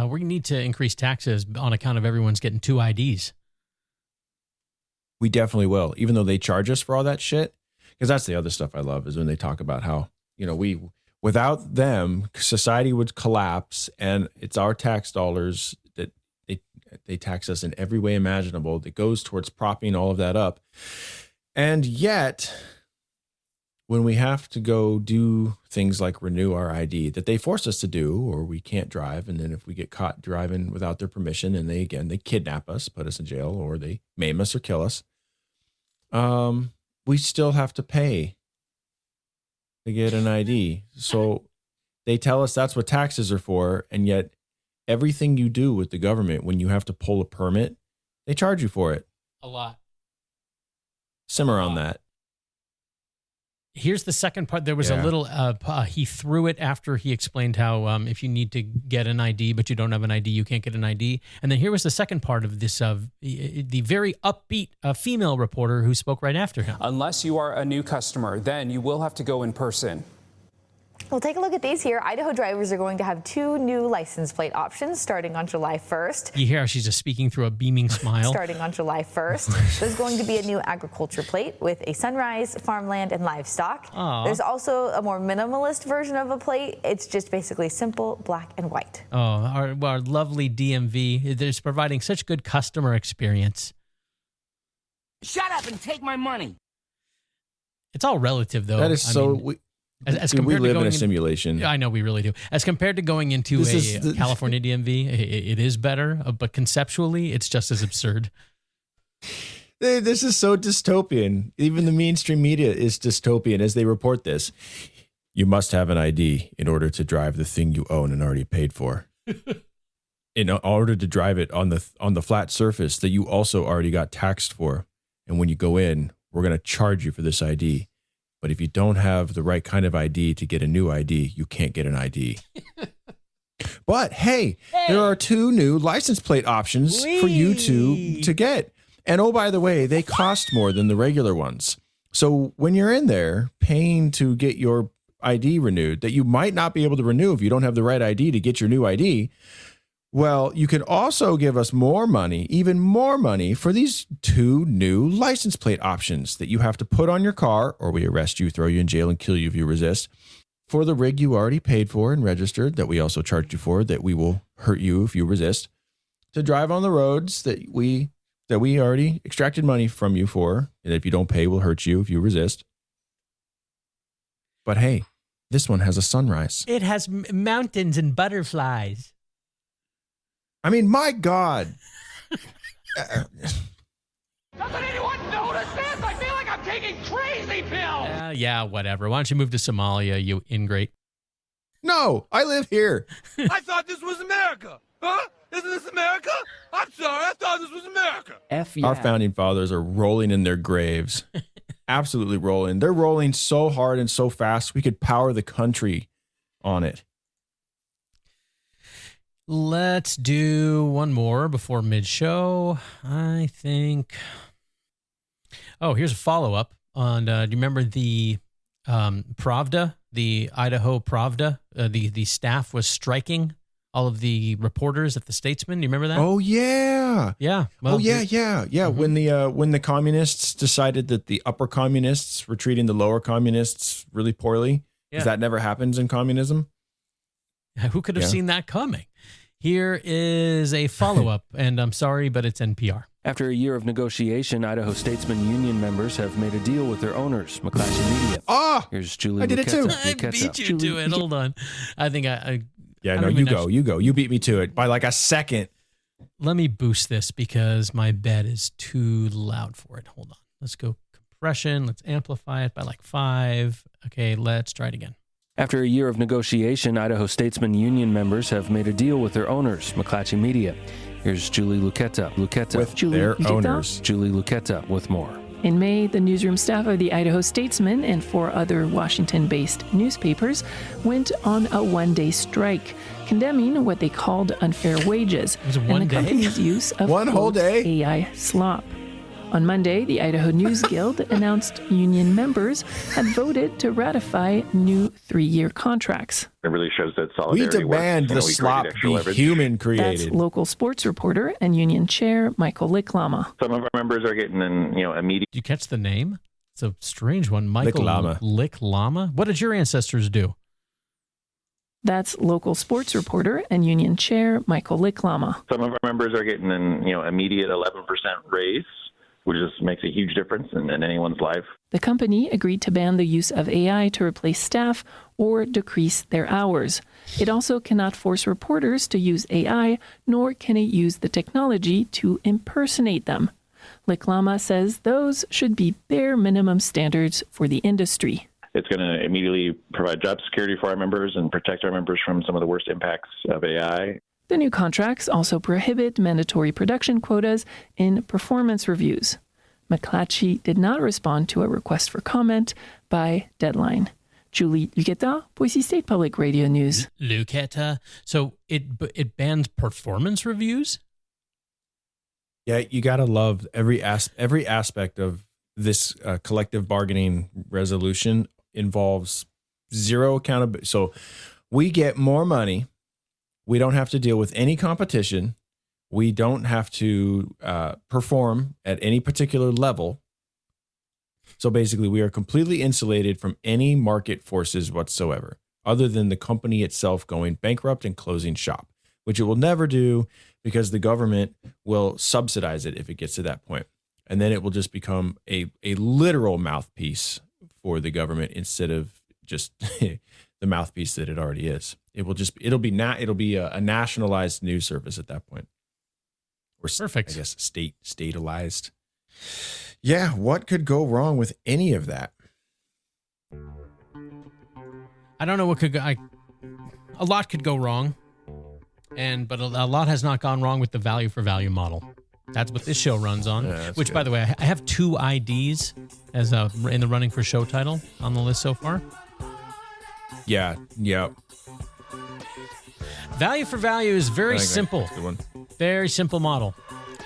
We need to increase taxes on account of everyone's getting 2 IDs. We definitely will, even though they charge us for all that shit. Because that's the other stuff I love is when they talk about how, without them, society would collapse, and it's our tax dollars that they tax us in every way imaginable that goes towards propping all of that up. And yet, when we have to go do things like renew our ID that they force us to do, or we can't drive, and then if we get caught driving without their permission and they kidnap us, put us in jail, or they maim us or kill us, we still have to pay to get an ID. So they tell us that's what taxes are for, and yet everything you do with the government, when you have to pull a permit, they charge you for it. A lot. Simmer on that. Here's the second part. There was a little, he threw it after he explained how if you need to get an ID, but you don't have an ID, you can't get an ID. And then here was the second part of this, the very upbeat female reporter who spoke right after him. Unless you are a new customer, then you will have to go in person. Well, take a look at these here. Idaho drivers are going to have 2 new license plate options starting on July 1st. You hear how she's just speaking through a beaming smile. Starting on July 1st. There's going to be a new agriculture plate with a sunrise, farmland, and livestock. Aww. There's also a more minimalist version of a plate. It's just basically simple black and white. Oh, our lovely DMV. It's providing such good customer experience. Shut up and take my money. It's all relative, though. That is we live in a simulation. I know we really do. As compared to going into California DMV, it is better, but conceptually, it's just as absurd. This is so dystopian. Even the mainstream media is dystopian as they report this. You must have an ID in order to drive the thing you own and already paid for. In order to drive it on the flat surface that you also already got taxed for. And when you go in, we're going to charge you for this ID. But if you don't have the right kind of ID to get a new ID, you can't get an ID. But hey, there are 2 new license plate options for you to get. And oh, by the way, they cost more than the regular ones. So when you're in there paying to get your ID renewed, that you might not be able to renew if you don't have the right ID to get your new ID, well, you could also give us more money, even more money, for these 2 new license plate options that you have to put on your car, or we arrest you, throw you in jail, and kill you if you resist, for the rig you already paid for and registered, that we also charged you for, that we will hurt you if you resist, to drive on the roads that we already extracted money from you for, and if you don't pay, we'll hurt you if you resist. But hey, this one has a sunrise. It has mountains and butterflies. I mean, my God. Doesn't anyone notice this? I feel like I'm taking crazy pills. Yeah, whatever. Why don't you move to Somalia, you ingrate? No, I live here. I thought this was America. Huh? Isn't this America? I'm sorry. I thought this was America. Our founding fathers are rolling in their graves. Absolutely rolling. They're rolling so hard and so fast, we could power the country on it. Let's do one more before mid-show, I think. Oh, here's a follow-up on, do you remember the Pravda, the Idaho Pravda? The staff was striking all of the reporters at the Statesman. Do you remember that? Oh, yeah. Yeah. Well, yeah. Mm-hmm. When the communists decided that the upper communists were treating the lower communists really poorly, because that never happens in communism. Who could have seen that coming? Here is a follow-up, and I'm sorry, but it's NPR. After a year of negotiation, Idaho Statesman union members have made a deal with their owners, McClatchy Media. Here's Julie. I did it too. I beat you to it. Hold on. I think you go. You beat me to it by like a second. Let me boost this because my bed is too loud for it. Hold on. Let's go compression. Let's amplify it by like 5. Okay, let's try it again. After a year of negotiation, Idaho Statesman union members have made a deal with their owners, McClatchy Media. Here's Julie Luqueta. With their owners. Julie Luqueta with more. In May, the newsroom staff of the Idaho Statesman and 4 other Washington-based newspapers went on a one-day strike, condemning what they called unfair wages and the company's use of one whole day AI slop. On Monday, the Idaho News Guild announced union members had voted to ratify new 3-year contracts. It really shows that solidarity We demand works. the slop be human created. That's local sports reporter and union chair Michael Licklama. Some of our members are getting immediate. Did you catch the name? It's a strange one. Michael Licklama. What did your ancestors do? That's local sports reporter and union chair Michael Licklama. Some of our members are getting an immediate 11% raise, which just makes a huge difference in anyone's life. The company agreed to ban the use of AI to replace staff or decrease their hours. It also cannot force reporters to use AI, nor can it use the technology to impersonate them. Liklama says those should be bare minimum standards for the industry. It's going to immediately provide job security for our members and protect our members from some of the worst impacts of AI. The new contracts also prohibit mandatory production quotas in performance reviews. McClatchy did not respond to a request for comment by deadline. Julie Luqueta, Boise State Public Radio News. Luqueta. So it bans performance reviews? Yeah, you got to love every aspect of this collective bargaining resolution involves zero accountability. So we get more money. We don't have to deal with any competition. We don't have to perform at any particular level. So basically, we are completely insulated from any market forces whatsoever, other than the company itself going bankrupt and closing shop, which it will never do because the government will subsidize it if it gets to that point. And then it will just become a literal mouthpiece for the government instead of just the mouthpiece that it already is. It'll be a nationalized news service at that point. Or perfect. I guess statalized. Yeah, what could go wrong with any of that? I don't know what could go. A lot could go wrong, but a lot has not gone wrong with the value for value model. That's what this show runs on. Yeah, which, good. By the way, I have 2 IDs as in the running for show title on the list so far. Yeah. Value for value is very simple. Good one. Very simple model.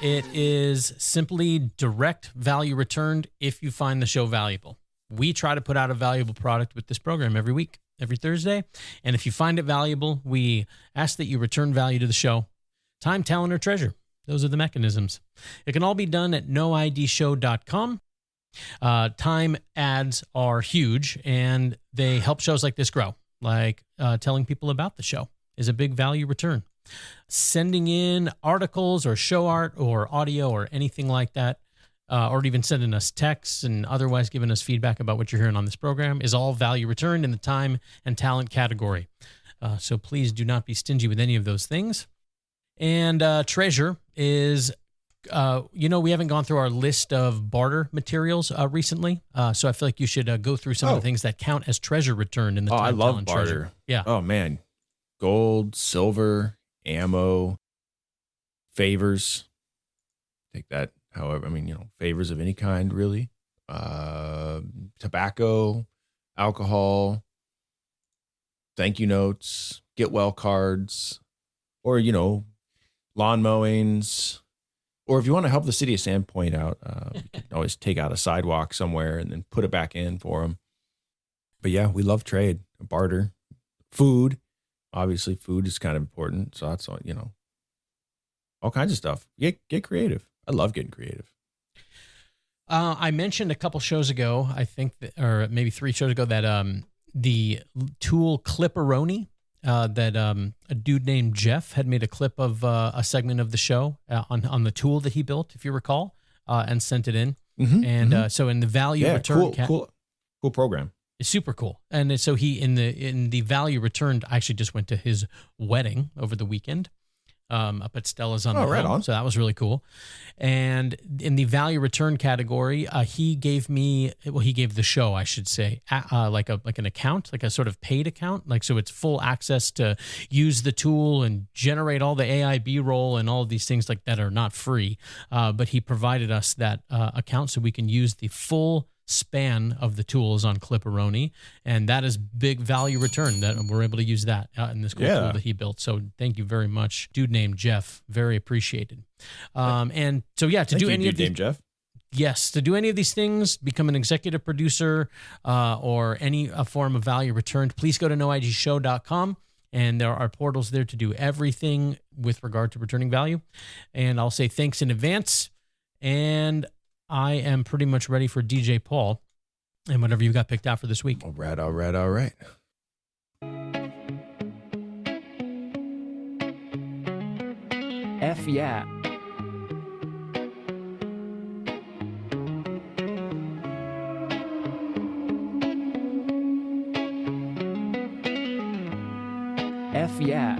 It is simply direct value returned if you find the show valuable. We try to put out a valuable product with this program every week, every Thursday. And if you find it valuable, we ask that you return value to the show. Time, talent, or treasure. Those are the mechanisms. It can all be done at noidshow.com. Time ads are huge, and they help shows like this grow. Like telling people about the show is a big value return. Sending in articles or show art or audio or anything like that, or even sending us texts and otherwise giving us feedback about what you're hearing on this program is all value returned in the time and talent category. So please do not be stingy with any of those things. And treasure is, we haven't gone through our list of barter materials recently. So I feel like you should go through some of the things that count as treasure returned in the time, I love talent, barter. Treasure. Yeah. Oh, man. Gold, silver, ammo, favors. Take that however, favors of any kind, really. Tobacco, alcohol, thank you notes, get well cards, or, lawn mowings. Or if you want to help the city of Sandpoint out, you can always take out a sidewalk somewhere and then put it back in for them. But yeah, we love trade, barter, food. Obviously, food is kind of important. So that's all, all kinds of stuff. Get creative. I love getting creative. I mentioned a couple shows ago, I think, or maybe 3 shows ago, that the tool Clipperoni, that a dude named Jeff had made a clip of a segment of the show on the tool that he built, if you recall, and sent it in. Mm-hmm, so in the value return, cool program. It's super cool. And so he in the value returned, I actually just went to his wedding over the weekend. Up at Stella's on the right Hill. on. So that was really cool. And in the value return category, he gave the show, I should say, like an account, like a sort of paid account. Like, so it's full access to use the tool and generate all the AI B-roll and all of these things like that are not free. But he provided us that account so we can use the full span of the tools on Clipperoni, and that is big value return that we're able to use that in this cool tool that he built. So thank you very much, dude named Jeff. Very appreciated. And so to do any of these, Jeff. Yes, to do any of these things, become an executive producer or any form of value returned, please go to noidshow.com. And there are portals there to do everything with regard to returning value. And I'll say thanks in advance. And I am pretty much ready for DJ Paul and whatever you got picked out for this week. All right. F yeah. F yeah.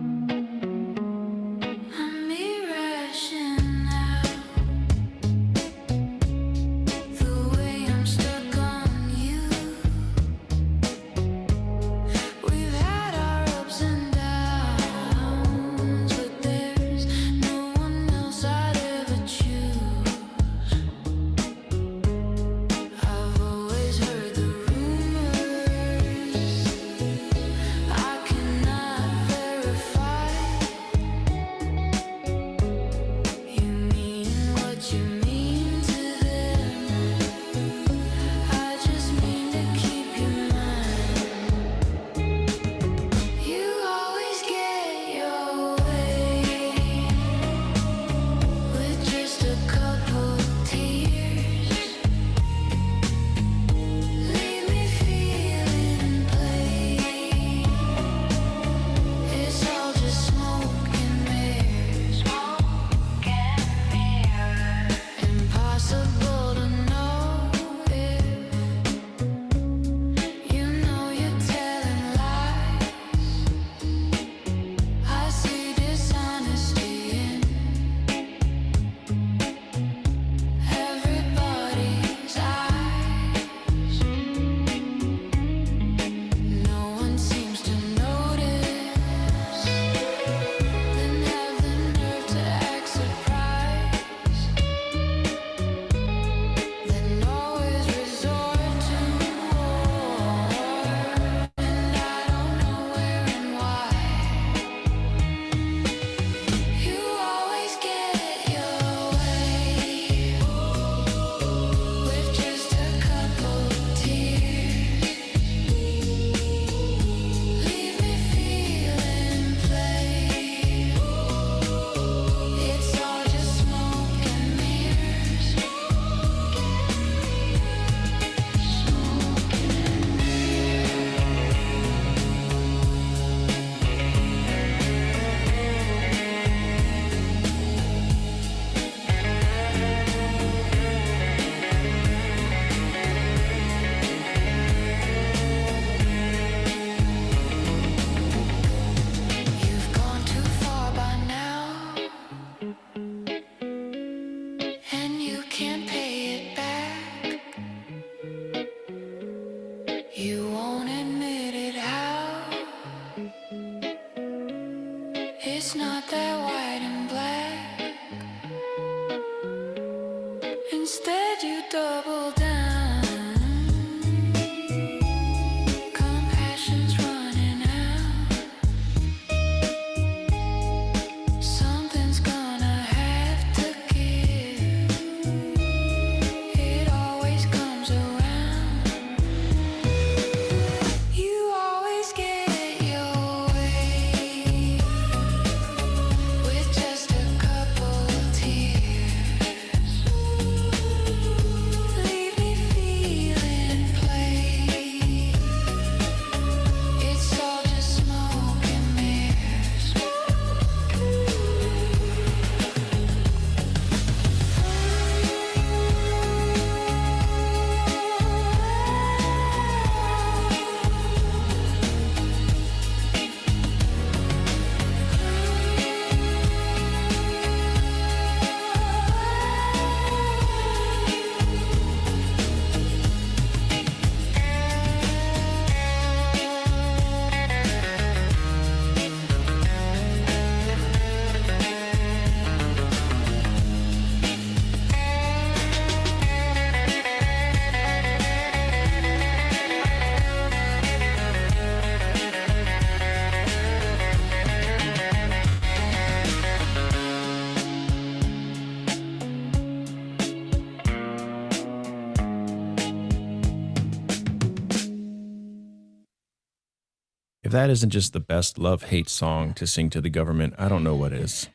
If that isn't just the best love-hate song to sing to the government, I don't know what is.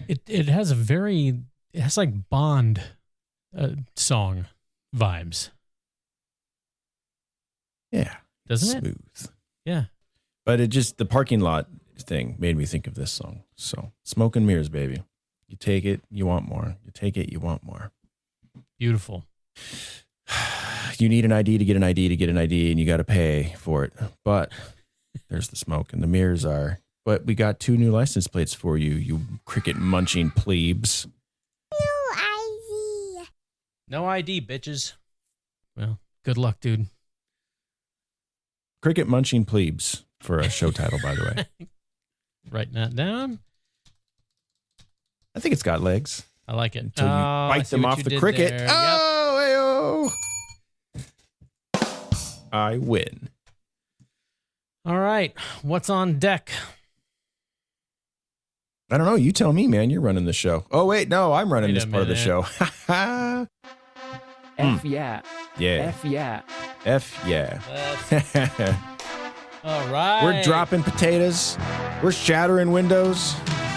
It has like Bond song vibes. Yeah. Doesn't it? Smooth. Yeah. But the parking lot thing made me think of this song. So, smoke and mirrors, baby. You take it, you want more. You take it, you want more. Beautiful. You need an ID to get an ID to get an ID, and you got to pay for it. But there's the smoke, and the mirrors are. But we got 2 new license plates for you, you cricket munching plebes. No ID, bitches. Well, good luck, dude. Cricket munching plebes for a show title, by the way. Writing that down. I think it's got legs. I like it. Until you bite them off the cricket. There. Oh, I win. All right. What's on deck? I don't know. You tell me, man. You're running the show. Oh, wait. No, I'm running this part of the show. F yeah. Yeah. F yeah. F yeah. All right. We're dropping potatoes. We're shattering windows.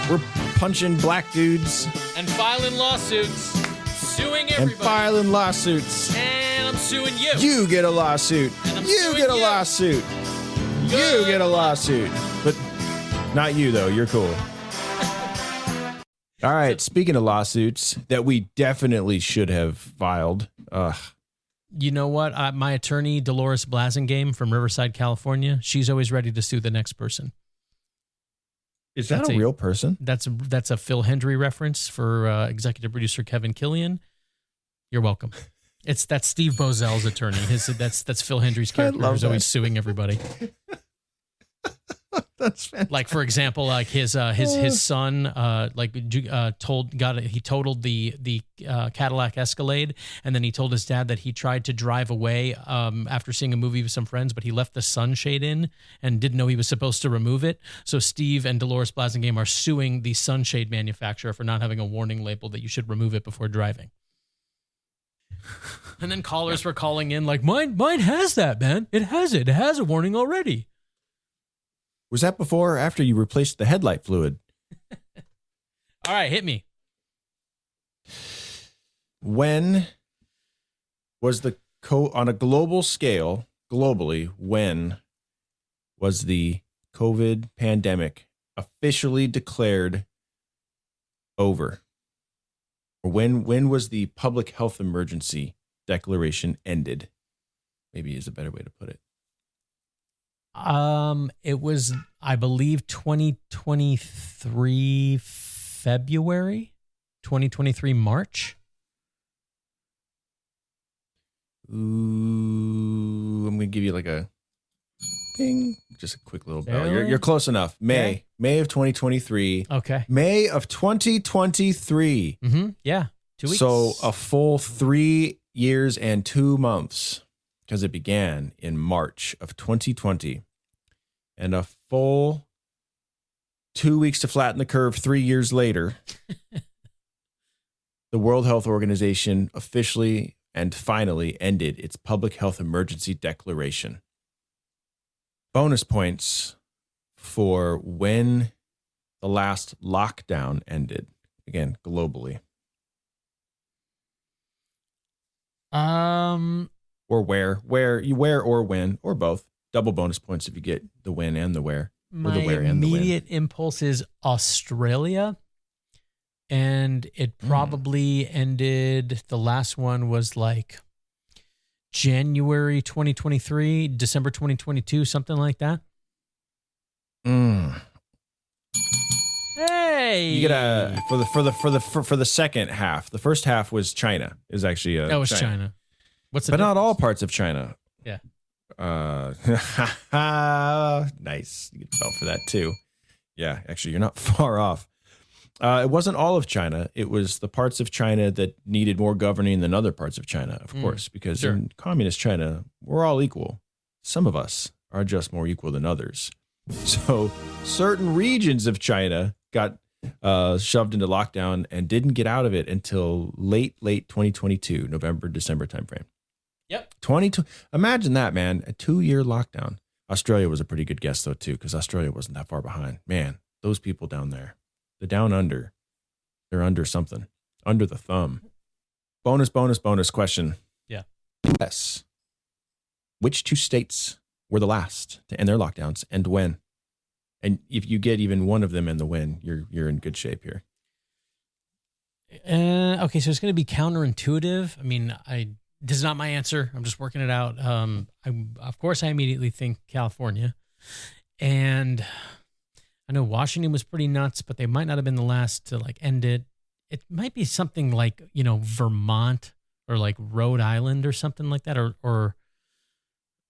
We're punching black dudes. And filing lawsuits. Suing everybody. And filing lawsuits. And I'm suing you. You get a lawsuit. You get a lawsuit. You get a lawsuit. But not you, though. You're cool. All right. Speaking of lawsuits that we definitely should have filed. You know what? My attorney, Dolores Blasingame from Riverside, California, she's always ready to sue the next person. Is that a real person? That's a Phil Hendry reference for executive producer Kevin Killian. You're welcome. That's Steve Bozel's attorney. That's Phil Hendry's character who's always suing everybody. That's fantastic. Like, for example, like his son he totaled the Cadillac Escalade, and then he told his dad that he tried to drive away after seeing a movie with some friends, but he left the sunshade in and didn't know he was supposed to remove it. So Steve and Dolores Blasingame are suing the sunshade manufacturer for not having a warning label that you should remove it before driving. And then callers were calling in like, mine has that, man. It has it. It has a warning already. Was that before or after you replaced the headlight fluid? All right, hit me. When was on a global scale, globally, when was the COVID pandemic officially declared over? Or when was the public health emergency declaration ended? Maybe is a better way to put it. It was, I believe, 2023 February, 2023 March. Ooh, I'm gonna give you like a ping, just a quick little bell. Really? You're close enough. May of 2023. Okay. May of 2023. Mm-hmm. Yeah. 2 weeks. So a full 3 years and 2 months, because it began in March of 2020, and a full 2 weeks to flatten the curve 3 years later, the World Health Organization officially and finally ended its public health emergency declaration. Bonus points for when the last lockdown ended, again, globally. Or where or when, or both. Double bonus points if you get the when and the where. Or the where and the when. My immediate impulse is Australia. And it probably ended, the last one was like January 2023, December 2022, something like that. Hey, you get a for the second half. The first half was China. Is actually that was China. What's the but difference? Not all parts of China. Yeah. Nice. You fell for that too. Yeah, actually, you're not far off. It wasn't all of China. It was the parts of China that needed more governing than other parts of China, of course, because in communist China, we're all equal. Some of us are just more equal than others. So certain regions of China got shoved into lockdown and didn't get out of it until late 2022, November, December timeframe. Yep. Imagine that, man. A 2-year lockdown. Australia was a pretty good guess, though, too, because Australia wasn't that far behind. Man, those people down there, the down under, they're under something, under the thumb. Bonus question. Yeah. Yes. Which 2 states were the last to end their lockdowns and when? And if you get even one of them in the win, you're in good shape here. Okay, so it's going to be counterintuitive. I mean, this is not my answer. I'm just working it out. Of course, I immediately think California. And I know Washington was pretty nuts, but they might not have been the last to like end it. It might be something like, Vermont or like Rhode Island or something like that. Or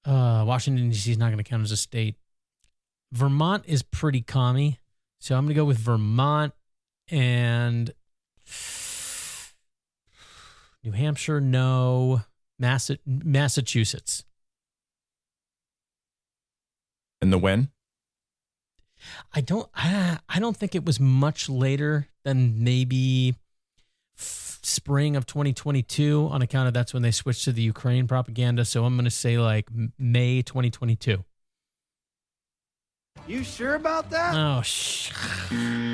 Washington, D.C. is not going to count as a state. Vermont is pretty commie. So I'm going to go with Vermont and New Hampshire, no. Massachusetts. And the when? I don't think it was much later than maybe spring of 2022 on account of that's when they switched to the Ukraine propaganda. So I'm going to say like May 2022. You sure about that? Oh,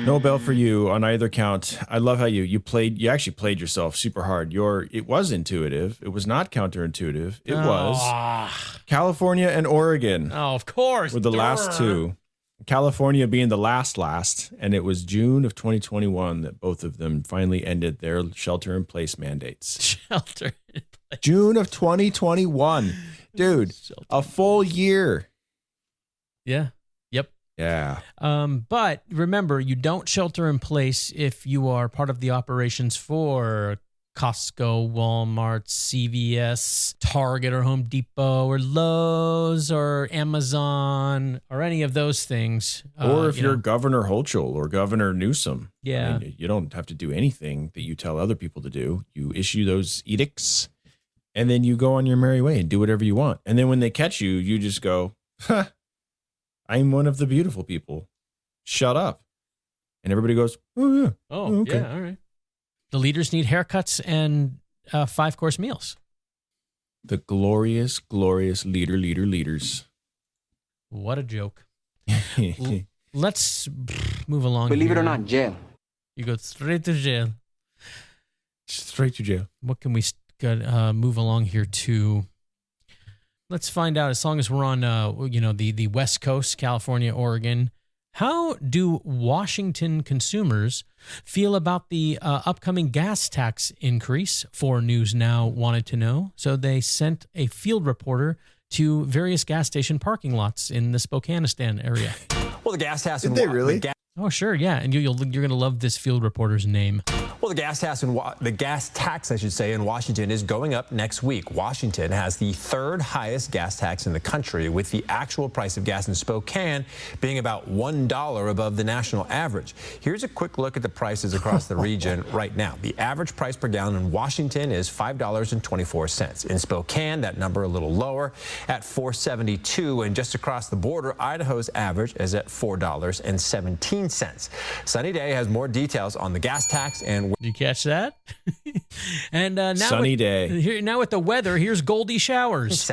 No bell for you on either count. I love how you actually played yourself super hard. It was intuitive. It was not counterintuitive. It was California and Oregon. Oh, of course. Were the last 2. California being the last, and it was June of 2021 that both of them finally ended their shelter-in-place mandates. Shelter-in-place. June of 2021. Dude, a full year. Yeah. Yep. Yeah. But remember, you don't shelter in place if you are part of the operations for Costco, Walmart, CVS, Target, or Home Depot, or Lowe's, or Amazon, or any of those things. Or if you're Governor Hochul or Governor Newsom. Yeah. I mean, you don't have to do anything that you tell other people to do. You issue those edicts, and then you go on your merry way and do whatever you want. And then when they catch you, you just go, I'm one of the beautiful people. Shut up. And everybody goes, oh, yeah. Oh, okay. Yeah, all right. The leaders need haircuts and 5-course meals. The glorious, glorious leaders. What a joke. Let's move along. Believe here. it or not, jail. You go straight to jail. Straight to jail. What can we move along here to? Let's find out. As long as we're on, the West Coast, California, Oregon. How do Washington consumers feel about the upcoming gas tax increase? 4 News Now wanted to know. So they sent a field reporter to various gas station parking lots in the Spokanistan area. Well, the gas tax. Did they really? Oh, sure, yeah. And you're going to love this field reporter's name. Well, the gas tax, I should say, in Washington is going up next week. Washington has the 3rd highest gas tax in the country, with the actual price of gas in Spokane being about $1 above the national average. Here's a quick look at the prices across the region right now. The average price per gallon in Washington is $5.24. In Spokane, that number a little lower at $4.72, and just across the border, Idaho's average is at $4.17. Sunny Day has more details on the gas tax and. Did you catch that? And now Sunny Day. Now with the weather, here's Goldie showers.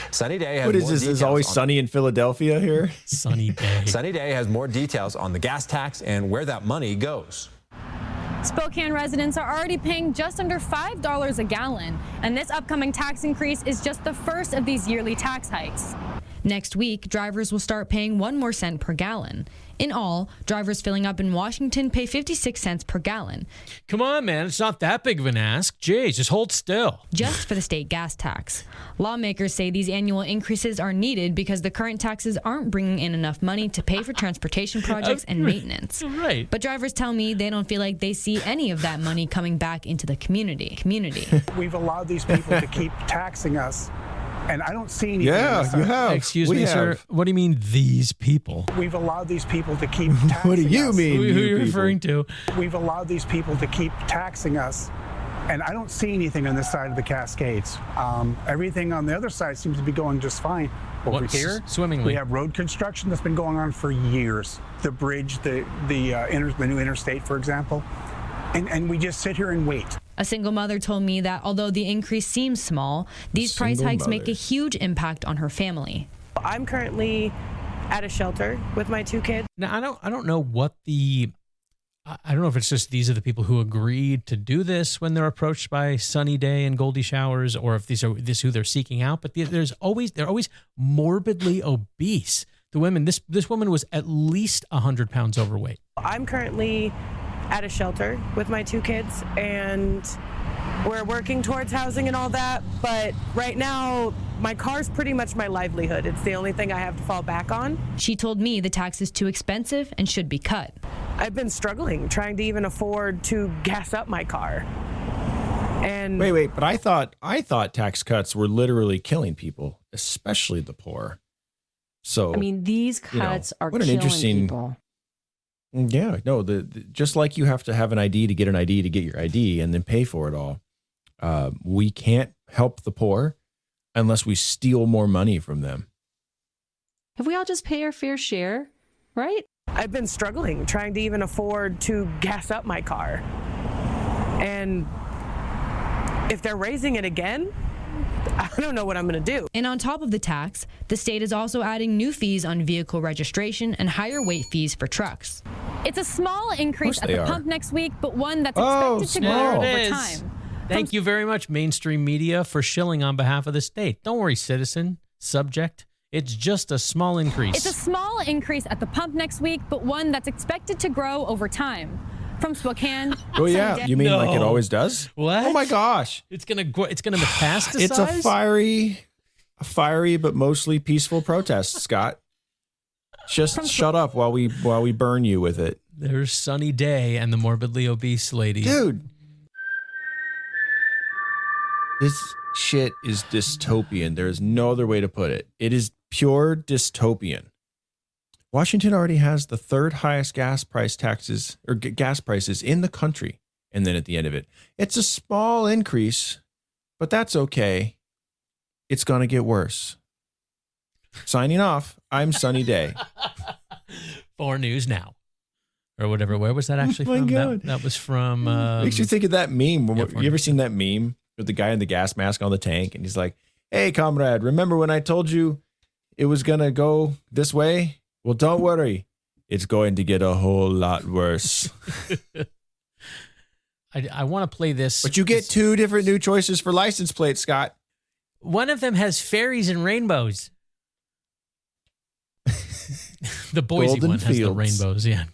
Sunny Day has what is more this? details Is always sunny in Philadelphia here? Sunny Day. Sunny Day has more details on the gas tax and where that money goes. Spokane residents are already paying just under $5 a gallon, and this upcoming tax increase is just the first of these yearly tax hikes. Next week, drivers will start paying 1 more cent per gallon. In all, drivers filling up in Washington pay 56 cents per gallon. Come on, man. It's not that big of an ask. Jeez, just hold still. Just for the state gas tax. Lawmakers say these annual increases are needed because the current taxes aren't bringing in enough money to pay for transportation projects and maintenance. Right. But drivers tell me they don't feel like they see any of that money coming back into the community. We've allowed these people to keep taxing us. And I don't see anything. Yeah, you have. Excuse me, sir. What do you mean, these people? We've allowed these people to keep taxing What do you us. mean, Who are you referring to? We've allowed these people to keep taxing us. And I don't see anything on this side of the Cascades. Everything on the other side seems to be going just fine. Over here, swimmingly. We have road construction that's been going on for years. The bridge, the new interstate, for example. And we just sit here and wait. A single mother told me that although the increase seems small, these price hikes make a huge impact on her family. I'm currently at a shelter with my 2 kids. Now, I don't know what I don't know if it's just these are the people who agreed to do this when they're approached by sunny day and Goldie showers, or if this who they're seeking out. But they're always morbidly obese. The women, this woman was at least 100 pounds overweight. I'm currently at a shelter with my 2 kids, and we're working towards housing and all that. But right now, my car's pretty much my livelihood. It's the only thing I have to fall back on. She told me the tax is too expensive and should be cut. I've been struggling trying to even afford to gas up my car. And wait, but I thought tax cuts were literally killing people, especially the poor. So I mean, these cuts are what an killing interesting people. Yeah, no, just like you have to have an ID to get an ID to get your ID and then pay for it all. We can't help the poor unless we steal more money from them. If we all just pay our fair share, right? I've been struggling trying to even afford to gas up my car. And if they're raising it again, I don't know what I'm going to do. And on top of the tax, the state is also adding new fees on vehicle registration and higher weight fees for trucks. It's a small increase at the pump next week, but one that's expected to grow over time. Thank you very much, mainstream media, for shilling on behalf of the state. Don't worry, citizen, subject. It's just a small increase. It's a small increase at the pump next week, but one that's expected to grow over time. From Spokane. Oh yeah, you mean like it always does? What? Oh my gosh! It's gonna metastasize. It's a fiery but mostly peaceful protest, Scott. Just shut up while we burn you with it. There's Sunny Day and the morbidly obese lady. Dude, this shit is dystopian. There is no other way to put it. It is pure dystopian. Washington already has the 3rd highest gas prices in the country. And then at the end of it, it's a small increase, but that's okay. It's going to get worse. Signing off, I'm Sunny Day. 4 News Now. Or whatever. Where was that actually from? God. That was from... Makes you think of that meme. You ever seen that meme with the guy in the gas mask on the tank? And he's like, hey, comrade, remember when I told you it was going to go this way? Well, don't worry. It's going to get a whole lot worse. I want to play this. But you get 2 different new choices for license plates, Scott. One of them has fairies and rainbows. The Boise Golden one has the Fields. rainbows, yeah.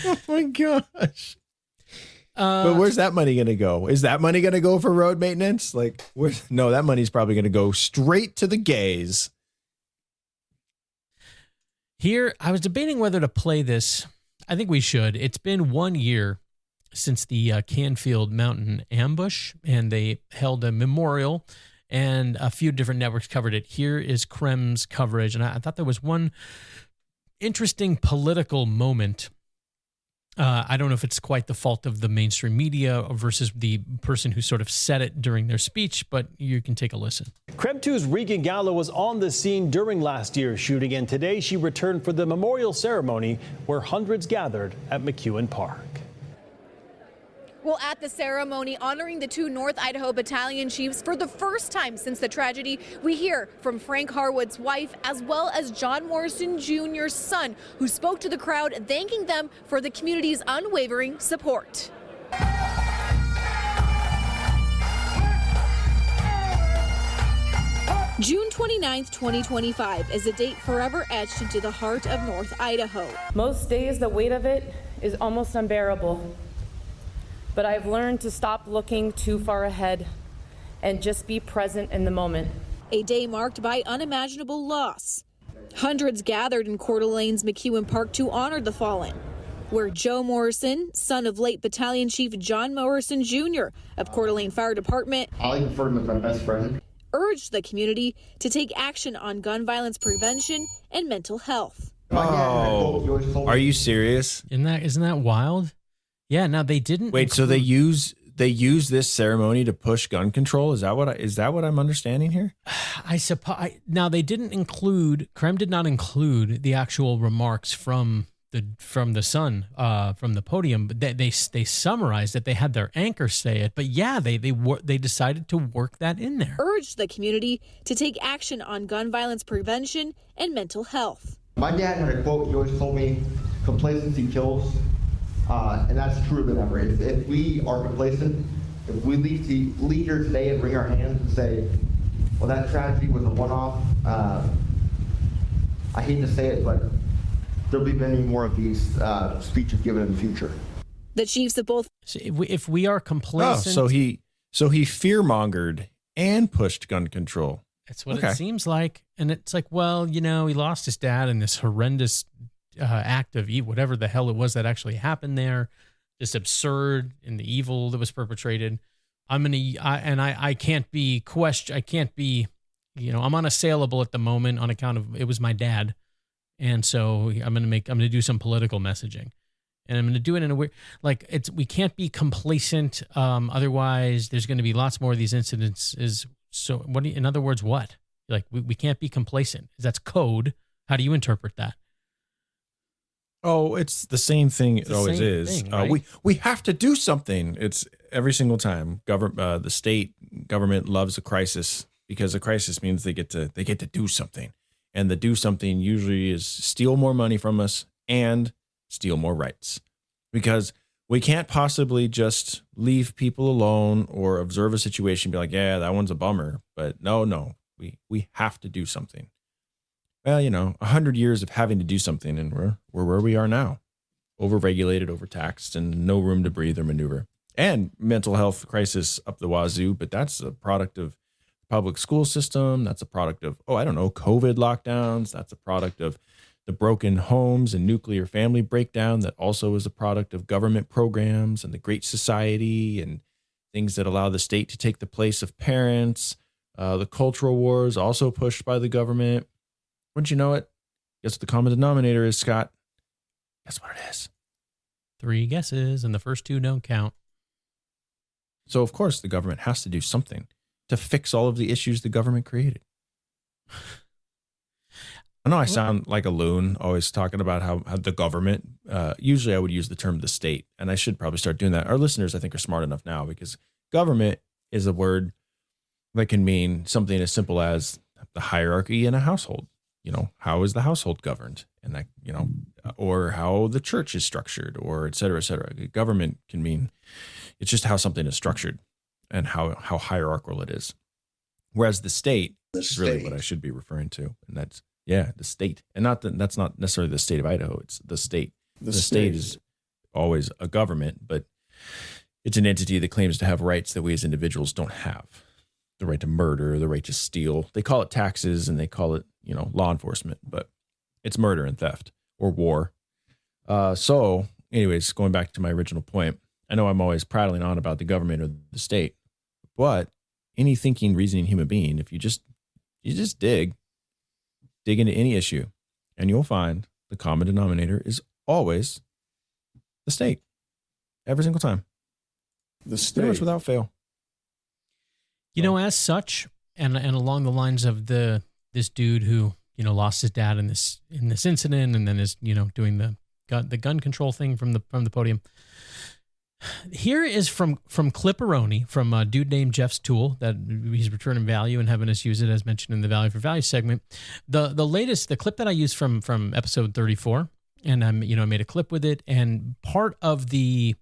Oh, my gosh. But where's that money going to go? Is that money going to go for road maintenance? No, that money's probably going to go straight to the gays. Here, I was debating whether to play this. I think we should. It's been 1 year since the Canfield Mountain Ambush, and they held a memorial, and a few different networks covered it. Here is Krem's coverage, and I thought there was one interesting political moment. I don't know if it's quite the fault of the mainstream media versus the person who sort of said it during their speech, but you can take a listen. Krem 2's Regan Gallo was on the scene during last year's shooting, and today she returned for the memorial ceremony where hundreds gathered at McEwen Park. Well, at the ceremony honoring the 2 North Idaho battalion chiefs for the first time since the tragedy, we hear from Frank Harwood's wife as well as John Morrison Jr.'s son, who spoke to the crowd thanking them for the community's unwavering support. June 29th, 2025 is a date forever etched into the heart of North Idaho. Most days the weight of it is almost unbearable. But I've learned to stop looking too far ahead and just be present in the moment. A day marked by unimaginable loss. Hundreds gathered in Coeur d'Alene's McEwen Park to honor the fallen, where Joe Morrison, son of late Battalion Chief John Morrison Jr. of Coeur d'Alene Fire Department, I refer to him as my best friend, urged the community to take action on gun violence prevention and mental health. Oh, are you serious? Isn't that wild? Yeah, now they didn't. Wait, so they use this ceremony to push gun control? Is that what I'm understanding here? I suppose. Now they didn't include. Krem did not include the actual remarks from from the Sun, from the podium, but they summarized that they had their anchor say it, but yeah, they decided to work that in there. Urged the community to take action on gun violence prevention and mental health. My dad had a quote. He always told me, "Complacency kills," and that's truer than ever. If we are complacent, if we leave here today and wring our hands and say, "Well, that tragedy was a one-off," I hate to say it, but there'll be many more of these speeches given in the future. The chiefs of both. If we are complacent, so he fear-mongered and pushed gun control. That's what it seems like. And it's like, well, he lost his dad in this horrendous act of evil, whatever the hell it was that actually happened there, this absurd and the evil that was perpetrated. I can't be questioned. I can't be, I'm unassailable at the moment on account of it was my dad. And so I'm going to do some political messaging, and I'm going to do it in a way we can't be complacent. Otherwise there's going to be lots more of these incidents. So in other words, what? We can't be complacent. That's code. How do you interpret that? Oh, it's the same thing. It always is. Thing, right? We have to do something. It's every single time. The state government loves a crisis because a crisis means they get to do something, and the do something usually is steal more money from us and steal more rights, because we can't possibly just leave people alone or observe a situation and be like, yeah, that one's a bummer. But no, we have to do something. Well, 100 years of having to do something, and we're where we are now, overregulated, overtaxed, and no room to breathe or maneuver. And mental health crisis up the wazoo, but that's a product of public school system. That's a product of, COVID lockdowns. That's a product of the broken homes and nuclear family breakdown. That also is a product of government programs and the Great Society and things that allow the state to take the place of parents. The cultural wars also pushed by the government. Wouldn't you know it? Guess what the common denominator is, Scott? Guess what it is? 3 guesses, and the first 2 don't count. So, of course, the government has to do something to fix all of the issues the government created. I know I sound like a loon, always talking about how the government, usually I would use the term the state, and I should probably start doing that. Our listeners, I think, are smart enough now, because government is a word that can mean something as simple as the hierarchy in a household. How is the household governed? And that, or how the church is structured, or et cetera, et cetera. Government can mean it's just how something is structured and how hierarchical it is. Whereas the state is really what I should be referring to. And that's, the state. And that's not necessarily the state of Idaho. It's the state. The state is always a government, but it's an entity that claims to have rights that we as individuals don't have. The right to murder, the right to steal. They call it taxes and they call it, law enforcement, but it's murder and theft or war. So anyways, going back to my original point, I know I'm always prattling on about the government or the state, but any thinking, reasoning human being, if you just dig into any issue, and you'll find the common denominator is always the state. Every single time. The state. Pretty much without fail. As such, and along the lines of this dude who lost his dad in this incident, and then is doing the gun control thing from the podium. Here is from Clipperoni, from a dude named Jeff's Tool, that he's returning value and having us use it as mentioned in the Value for Value segment. The clip that I used from episode 34, and I made a clip with it, and part of the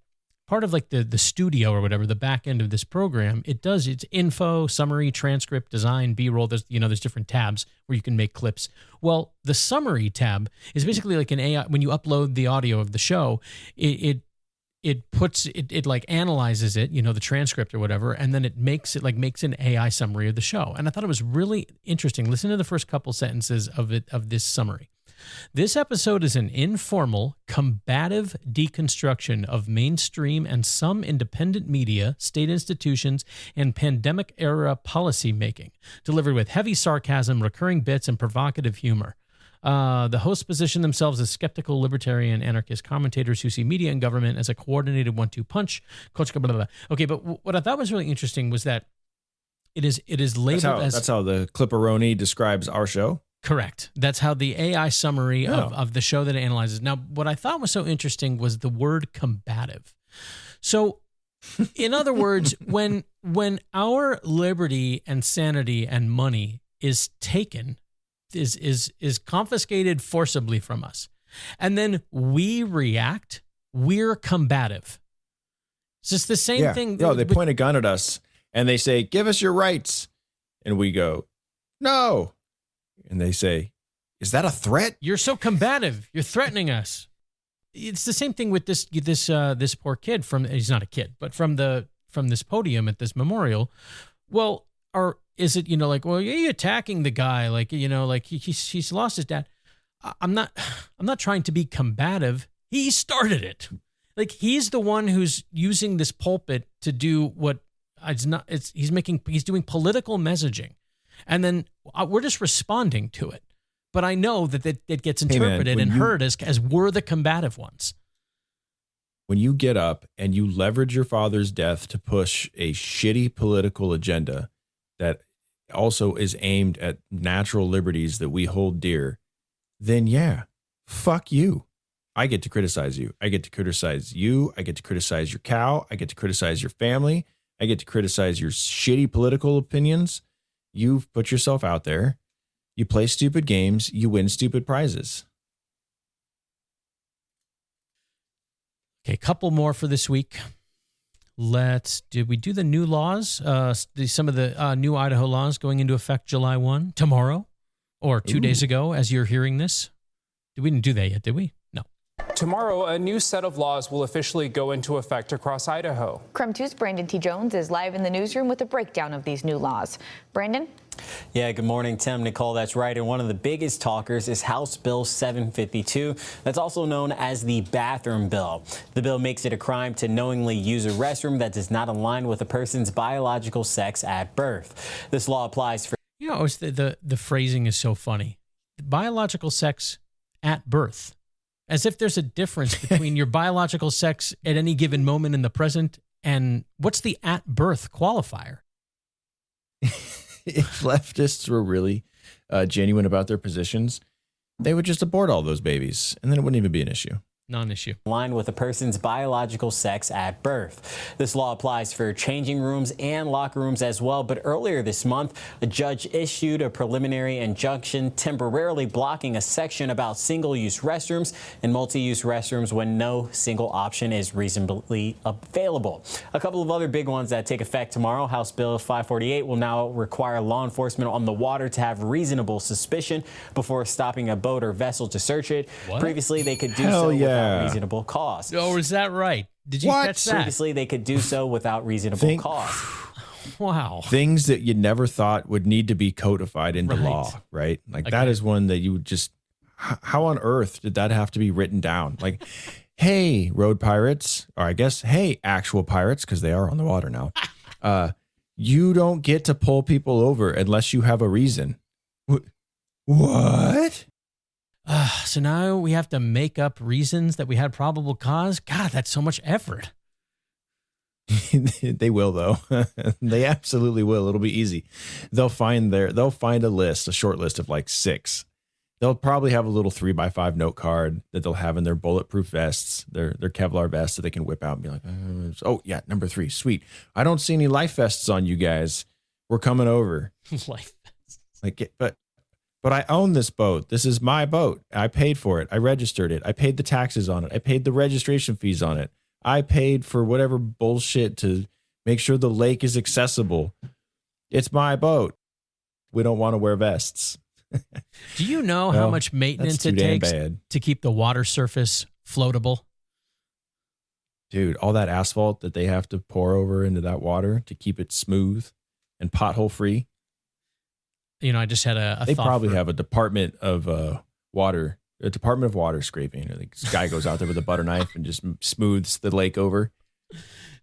studio or whatever, the back end of this program, it's info, summary, transcript, design, B-roll. There's different tabs where you can make clips. Well, the summary tab is basically like an AI. When you upload the audio of the show, it analyzes it, the transcript or whatever, and then it makes an AI summary of the show. And I thought it was really interesting. Listen to the first couple sentences of this summary. This episode is an informal, combative deconstruction of mainstream and some independent media, state institutions, and pandemic-era policymaking, delivered with heavy sarcasm, recurring bits, and provocative humor. The hosts position themselves as skeptical, libertarian, anarchist commentators who see media and government as a coordinated 1-2 punch. Blah, blah, blah. Okay, but what I thought was really interesting was that it is labeled as... That's how the Clipperoni describes our show? Correct. That's how the AI summary of the show that it analyzes. Now, what I thought was so interesting was the word combative. So, in other words, when our liberty and sanity and money is taken, is confiscated forcibly from us, and then we react, we're combative. It's just the same thing. No, they point a gun at us and they say, "Give us your rights," and we go, "No," and they say, "Is that a threat? You're so combative. You're threatening us." It's the same thing with this poor kid he's not a kid, but from this podium at this memorial. Well, or is it, like, well, you're attacking the guy, like, like he's lost his dad. I'm not trying to be combative. He started it. Like, he's the one who's using this pulpit to do what he's doing political messaging. And then we're just responding to it. But I know that it gets interpreted and heard as we're the combative ones. When you get up and you leverage your father's death to push a shitty political agenda that also is aimed at natural liberties that we hold dear, then fuck you. I get to criticize you. I get to criticize you. I get to criticize your cow. I get to criticize your family. I get to criticize your shitty political opinions. You've put yourself out there. You play stupid games, you win stupid prizes. Okay, a couple more for this week. Did we do the new laws? Some of the new Idaho laws going into effect July 1, tomorrow, or 2 days ago as you're hearing this? We didn't do that yet, did we? No. Tomorrow, a new set of laws will officially go into effect across Idaho. KREM 2's Brandon T. Jones is live in the newsroom with a breakdown of these new laws. Brandon? Yeah, good morning, Tim, Nicole. That's right. And one of the biggest talkers is House Bill 752. That's also known as the bathroom bill. The bill makes it a crime to knowingly use a restroom that does not align with a person's biological sex at birth. This law applies for... The phrasing is so funny. Biological sex at birth. As if there's a difference between your biological sex at any given moment in the present and what's the at birth qualifier? If leftists were really genuine about their positions, they would just abort all those babies, and then it wouldn't even be an issue. Non-issue. Line with a person's biological sex at birth. This law applies for changing rooms and locker rooms as well. But earlier this month, a judge issued a preliminary injunction temporarily blocking a section about single-use restrooms and multi-use restrooms when no single option is reasonably available. A couple of other big ones that take effect tomorrow. House Bill 548 will now require law enforcement on the water to have reasonable suspicion before stopping a boat or vessel to search it. What? Previously, they could do so without reasonable cause. Oh, is that right? Did you catch that? Previously, they could do so without reasonable cause. Wow. Things that you never thought would need to be codified into law, right? Like that is one that you would just, how on earth did that have to be written down? Like, hey, road pirates, or I guess, hey, actual pirates, because they are on the water now. You don't get to pull people over unless you have a reason. What? So now we have to make up reasons that we had probable cause? God, that's so much effort. They will, though. They absolutely will. It'll be easy. They'll find a short list of like 6. They'll probably have a little 3x5 note card that they'll have in their bulletproof vests, their Kevlar vests that they can whip out and be like, oh yeah, number 3, sweet. I don't see any life vests on you guys. We're coming over. Life vests. But I own this boat. This is my boat. I paid for it. I registered it. I paid the taxes on it. I paid the registration fees on it. I paid for whatever bullshit to make sure the lake is accessible. It's my boat. We don't want to wear vests. Do you know how much maintenance it takes to keep the water surface floatable? Dude, all that asphalt that they have to pour over into that water to keep it smooth and pothole free. I just had a They thought probably have a department of water scraping. This guy goes out there with a butter knife and just smooths the lake over.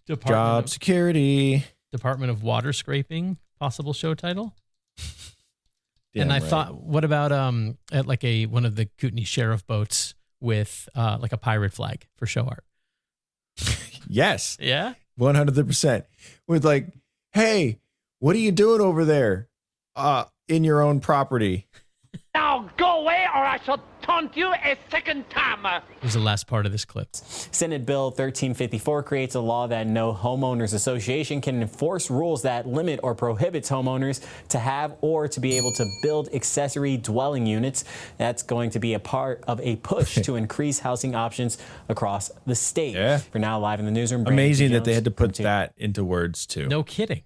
Job security. Department of Water Scraping, possible show title. Damn and I right. thought, what about at like one of the Kootenai sheriff boats with like a pirate flag for show art? Yes. Yeah. 100%. With like, hey, what are you doing over there? In your own property. Now go away or I shall taunt you a second time. Here's the last part of this clip. Senate Bill 1354 creates a law that no homeowners association can enforce rules that limit or prohibits homeowners to have or to be able to build accessory dwelling units. That's going to be a part of a push to increase housing options across the state. Yeah. We're now live in the newsroom. Amazing that they had to put that into words too. No kidding.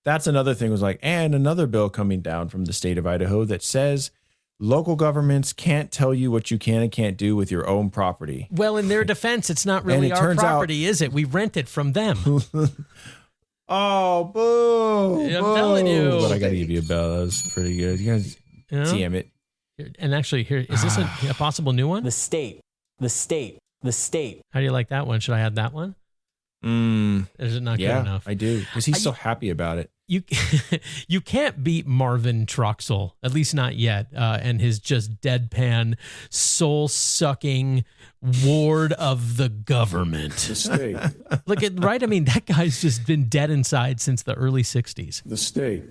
That's another thing was like, and another bill coming down from the state of Idaho that says local governments can't tell you what you can and can't do with your own property. Well, in their defense, it's not really our property, is it? We rent it from them. Oh, boo. I'm telling you. But I got to give you a bell. That was pretty good. You guys, damn it. And actually, here, is this a possible new one? The state. How do you like that one? Should I add that one? Is it not good enough? I do, because he's so happy about it. You can't beat Marvin Troxel, at least not yet, and his just deadpan, soul-sucking ward of the government. The state. Look at right. I mean, that guy's just been dead inside since the early '60s. The state.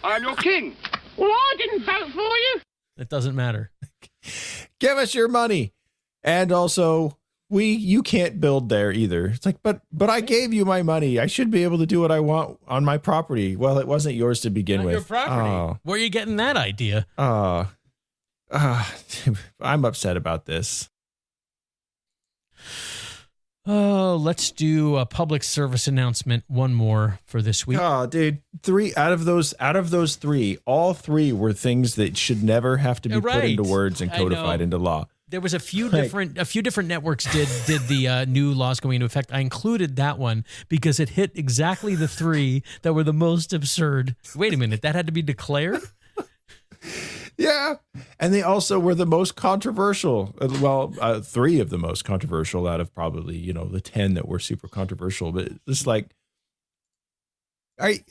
I'm your king. Well, I didn't vote for you. It doesn't matter. Give us your money, and also. You can't build there either. It's like, but I gave you my money. I should be able to do what I want on my property. Well, it wasn't yours to begin with. Your property. Oh. Where are you getting that idea? I'm upset about this. Oh, let's do a public service announcement. One more for this week. Oh, dude, 3 out of those 3, all 3 were things that should never have to be put into words and codified into law. There was a few different networks did the new laws going into effect. I included that one because it hit exactly the 3 that were the most absurd. Wait a minute, that had to be declared? Yeah, and they also were the most controversial. Well, 3 of the most controversial out of probably the 10 that were super controversial. But it's like, hey,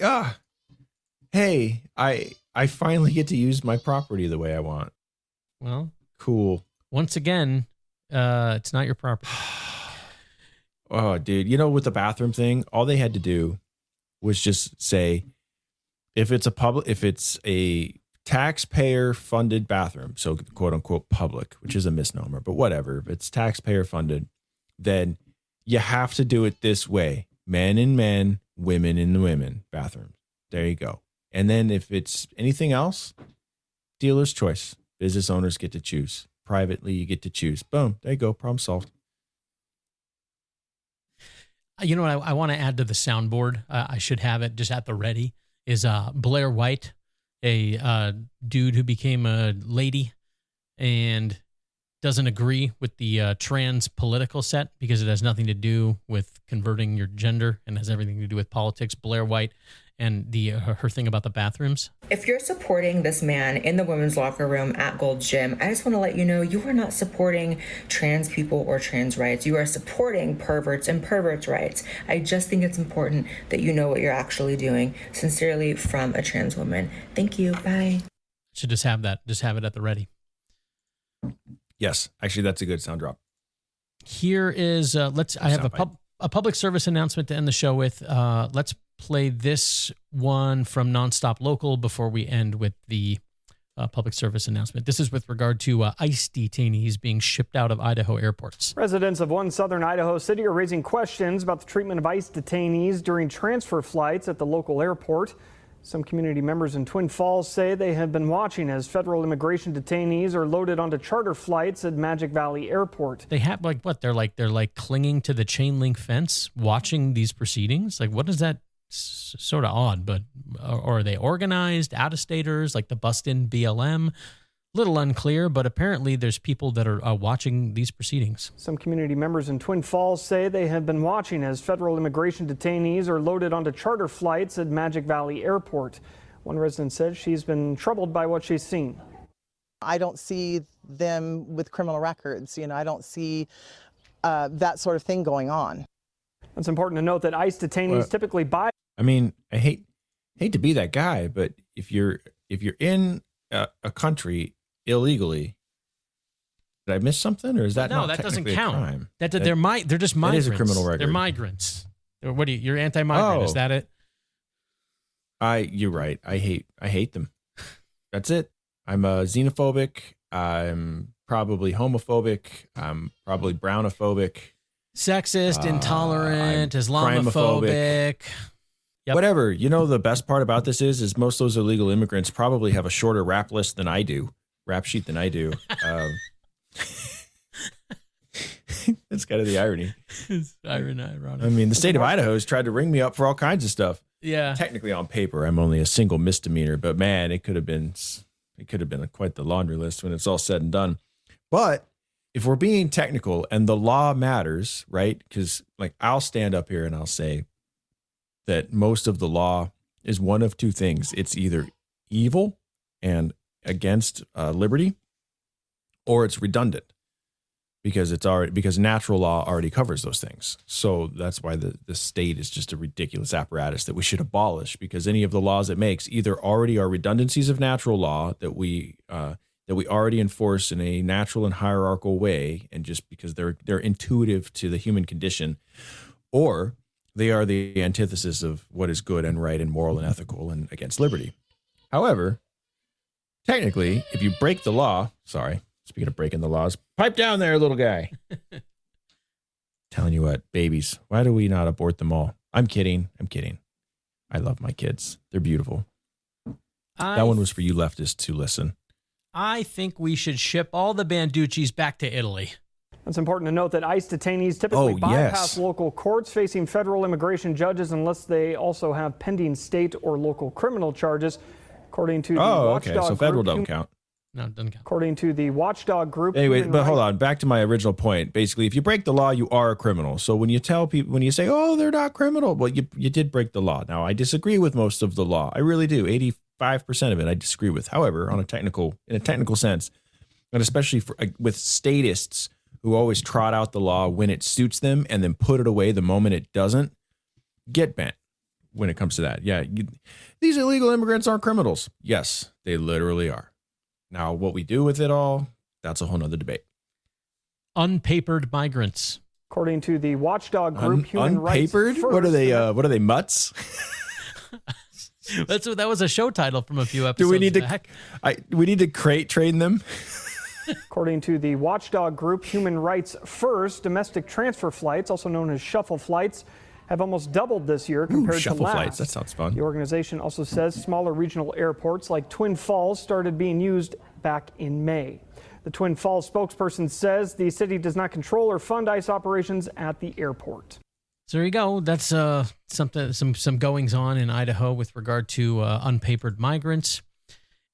I finally get to use my property the way I want. Well, cool. Once again, it's not your property. Oh, dude. With the bathroom thing, all they had to do was just say, if it's a taxpayer funded bathroom, so quote unquote public, which is a misnomer, but whatever. If it's taxpayer funded, then you have to do it this way. Men in men, women in the women bathrooms. There you go. And then if it's anything else, dealer's choice. Business owners get to choose. Privately, you get to choose. Boom. There you go. Problem solved. You know what I want to add to the soundboard? I should have it just at the ready. Is Blair White, a dude who became a lady and doesn't agree with the trans political set because it has nothing to do with converting your gender and has everything to do with politics. Blair White and her thing about the bathrooms. If you're supporting this man in the women's locker room at Gold's Gym, I just want to let you know you are not supporting trans people or trans rights. You are supporting perverts and perverts' rights. I just think it's important that you know what you're actually doing. Sincerely, from a trans woman. Thank you. Bye. Should just have that. Just have it at the ready. Yes, actually, that's a good sound drop. Here is I have a public service announcement to end the show with. Let's play this one from Nonstop Local before we end with the public service announcement. This is with regard to ICE detainees being shipped out of Idaho airports. Residents of one southern Idaho city are raising questions about the treatment of ICE detainees during transfer flights at the local airport. Some community members in Twin Falls say they have been watching as federal immigration detainees are loaded onto charter flights at Magic Valley Airport. They have they're like clinging to the chain link fence, watching these proceedings. Like, what is that? Sort of odd, but or are they organized out-of-staters like the bust-in BLM? Little unclear, but apparently there's people that are watching these proceedings. Some community members in Twin Falls say they have been watching as federal immigration detainees are loaded onto charter flights at Magic Valley Airport. One resident said she's been troubled by what she's seen. I don't see them with criminal records. I don't see that sort of thing going on. It's important to note that ICE detainees typically buy. I mean, I hate to be that guy, but if you're in a country illegally, did I miss something, or is that no? Not that doesn't technically count. a crime? They're just migrants. That is a criminal record. They're migrants. What you're anti-migrant? Is that it? You're right. I hate them. That's it. I'm xenophobic. I'm probably homophobic. I'm probably brownophobic. Sexist, intolerant, Islamophobic. Yep. Whatever. You know, the best part about this is most of those illegal immigrants probably have a shorter rap sheet than I do. That's kind of the irony. It's ironic. I mean, the state of Idaho has tried to ring me up for all kinds of stuff. Yeah. Technically, on paper, I'm only a single misdemeanor, but man, it could have been quite the laundry list when it's all said and done. But if we're being technical and the law matters, right? Because like I'll stand up here and I'll say that most of the law is one of two things. It's either evil and against liberty, or it's redundant because natural law already covers those things. So that's why the state is just a ridiculous apparatus that we should abolish, because any of the laws it makes either already are redundancies of natural law that we already enforce in a natural and hierarchical way, and just because they're intuitive to the human condition, or they are the antithesis of what is good and right and moral and ethical and against liberty. However, technically, if you break the law, speaking of breaking the laws, pipe down there, little guy. Telling you what, babies, why do we not abort them all? I'm kidding. I love my kids. They're beautiful. That one was for you leftists to listen. I think we should ship all the Banducci's back to Italy. It's important to note that ICE detainees typically bypass local courts facing federal immigration judges unless they also have pending state or local criminal charges, according to the Watchdog so federal don't count. No, it doesn't count. According to the Watchdog Group. Anyway, but hold on. Back to my original point. Basically, if you break the law, you are a criminal. So when you tell people, when you say, oh, they're not criminal, well, you did break the law. Now, I disagree with most of the law. I really do. 85% of it I disagree with. However, in a technical sense, and especially with statists who always trot out the law when it suits them and then put it away the moment it doesn't, get bent when it comes to that. Yeah, these illegal immigrants aren't criminals. Yes, they literally are. Now, what we do with it all, that's a whole nother debate. Unpapered migrants. According to the Watchdog Group, Human Rights Unpapered? First. What are they, mutts? That was a show title from a few episodes back. We need to crate train them? According to the Watchdog Group, Human Rights First, domestic transfer flights, also known as shuffle flights, have almost doubled this year compared to last. Shuffle flights, that sounds fun. The organization also says smaller regional airports like Twin Falls started being used back in May. The Twin Falls spokesperson says the city does not control or fund ICE operations at the airport. So there you go. That's some goings on in Idaho with regard to unpapered migrants.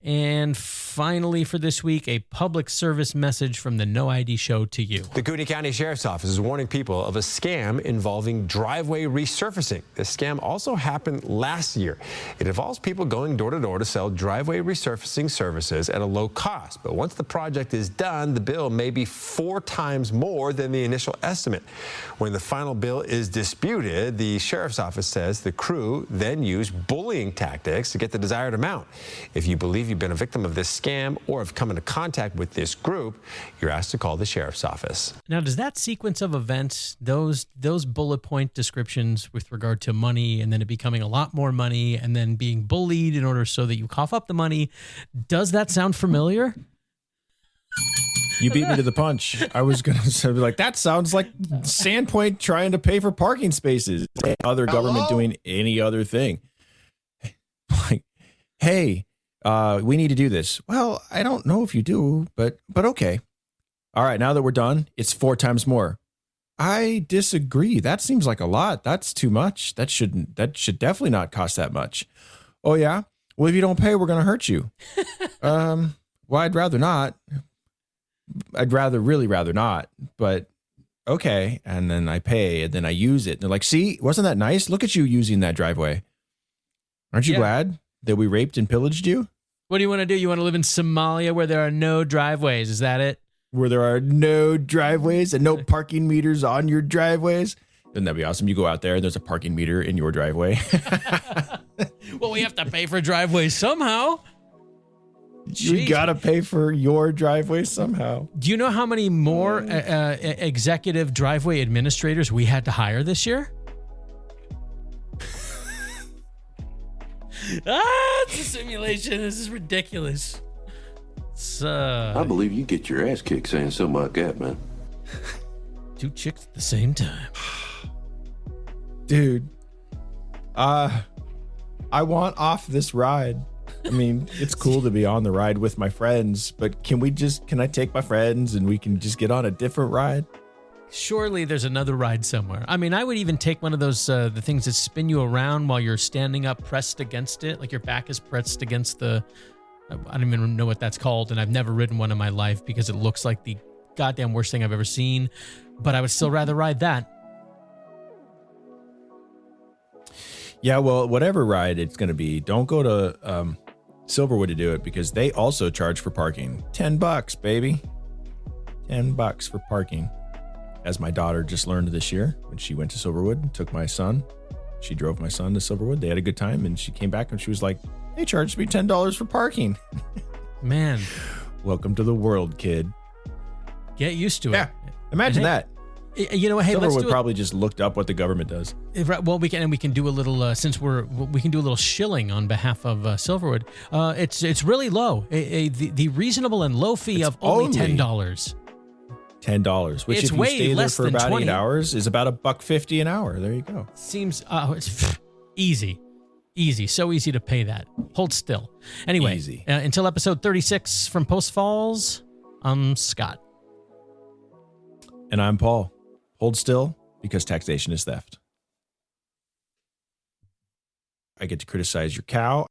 And finally for this week, a public service message from the No ID Show to you. The Coeur County Sheriff's Office is warning people of a scam involving driveway resurfacing. This scam also happened last year. It involves people going door to door to sell driveway resurfacing services at a low cost. But once the project is done, the bill may be 4 times more than the initial estimate. When the final bill is disputed, the Sheriff's Office says the crew then used bullying tactics to get the desired amount. If you believe you've been a victim of this scam or have come into contact with this group, you're asked to call the Sheriff's Office. Now, does that sequence of events, those bullet point descriptions with regard to money and then it becoming a lot more money and then being bullied in order so that you cough up the money, does that sound familiar? You beat me to the punch. I was going to say, like, that sounds like Sandpoint trying to pay for parking spaces. Other government doing any other thing. Like, hey, we need to do this. Well, I don't know if you do, but okay. All right, now that we're done, it's 4 times more. I disagree. That seems like a lot. That's too much. That should definitely not cost that much. Oh yeah? Well, if you don't pay, we're going to hurt you. Well, I'd rather not. I'd really rather not, but okay. And then I pay and then I use it. And they're like, see, wasn't that nice? Look at you using that driveway. Aren't you glad that we raped and pillaged you? What do you want to do? You want to live in Somalia where there are no driveways? Is that it? Where there are no driveways and no parking meters on your driveways? Wouldn't that be awesome? You go out there and there's a parking meter in your driveway. Well, we have to pay for driveways somehow. You got to pay for your driveway somehow. Do you know how many more executive driveway administrators we had to hire this year? It's a simulation. This is ridiculous. I believe you get your ass kicked saying something like that, man. 2 chicks at the same time. Dude, I want off this ride. I mean, it's cool to be on the ride with my friends, but can I take my friends and we can just get on a different ride? Surely there's another ride somewhere. I mean, I would even take one of those, the things that spin you around while you're standing up pressed against it. Like your back is pressed against the, I don't even know what that's called. And I've never ridden one in my life because it looks like the goddamn worst thing I've ever seen. But I would still rather ride that. Yeah, well, whatever ride it's going to be, don't go to Silverwood to do it because they also charge for parking. $10, baby. $10 for parking. As my daughter just learned this year when she went to Silverwood and took my son. She drove my son to Silverwood. They had a good time and she came back and she was like, they charged me $10 for parking. Man. Welcome to the world, kid. Get used to it. Yeah, imagine that. You know, hey, let's Silverwood do probably just looked up what the government does. Well, we can do a little since we can do a little shilling on behalf of Silverwood. It's really low. The reasonable and low fee of only $10. $10, which It's if you way stay there less for than about 20. 8 hours is about $1.50 an hour. There you go. Seems it's easy, so easy to pay that. Hold still. Anyway, Easy. Until episode 36 from Post Falls, I'm Scott. And I'm Paul. Hold still because taxation is theft. I get to criticize your cow.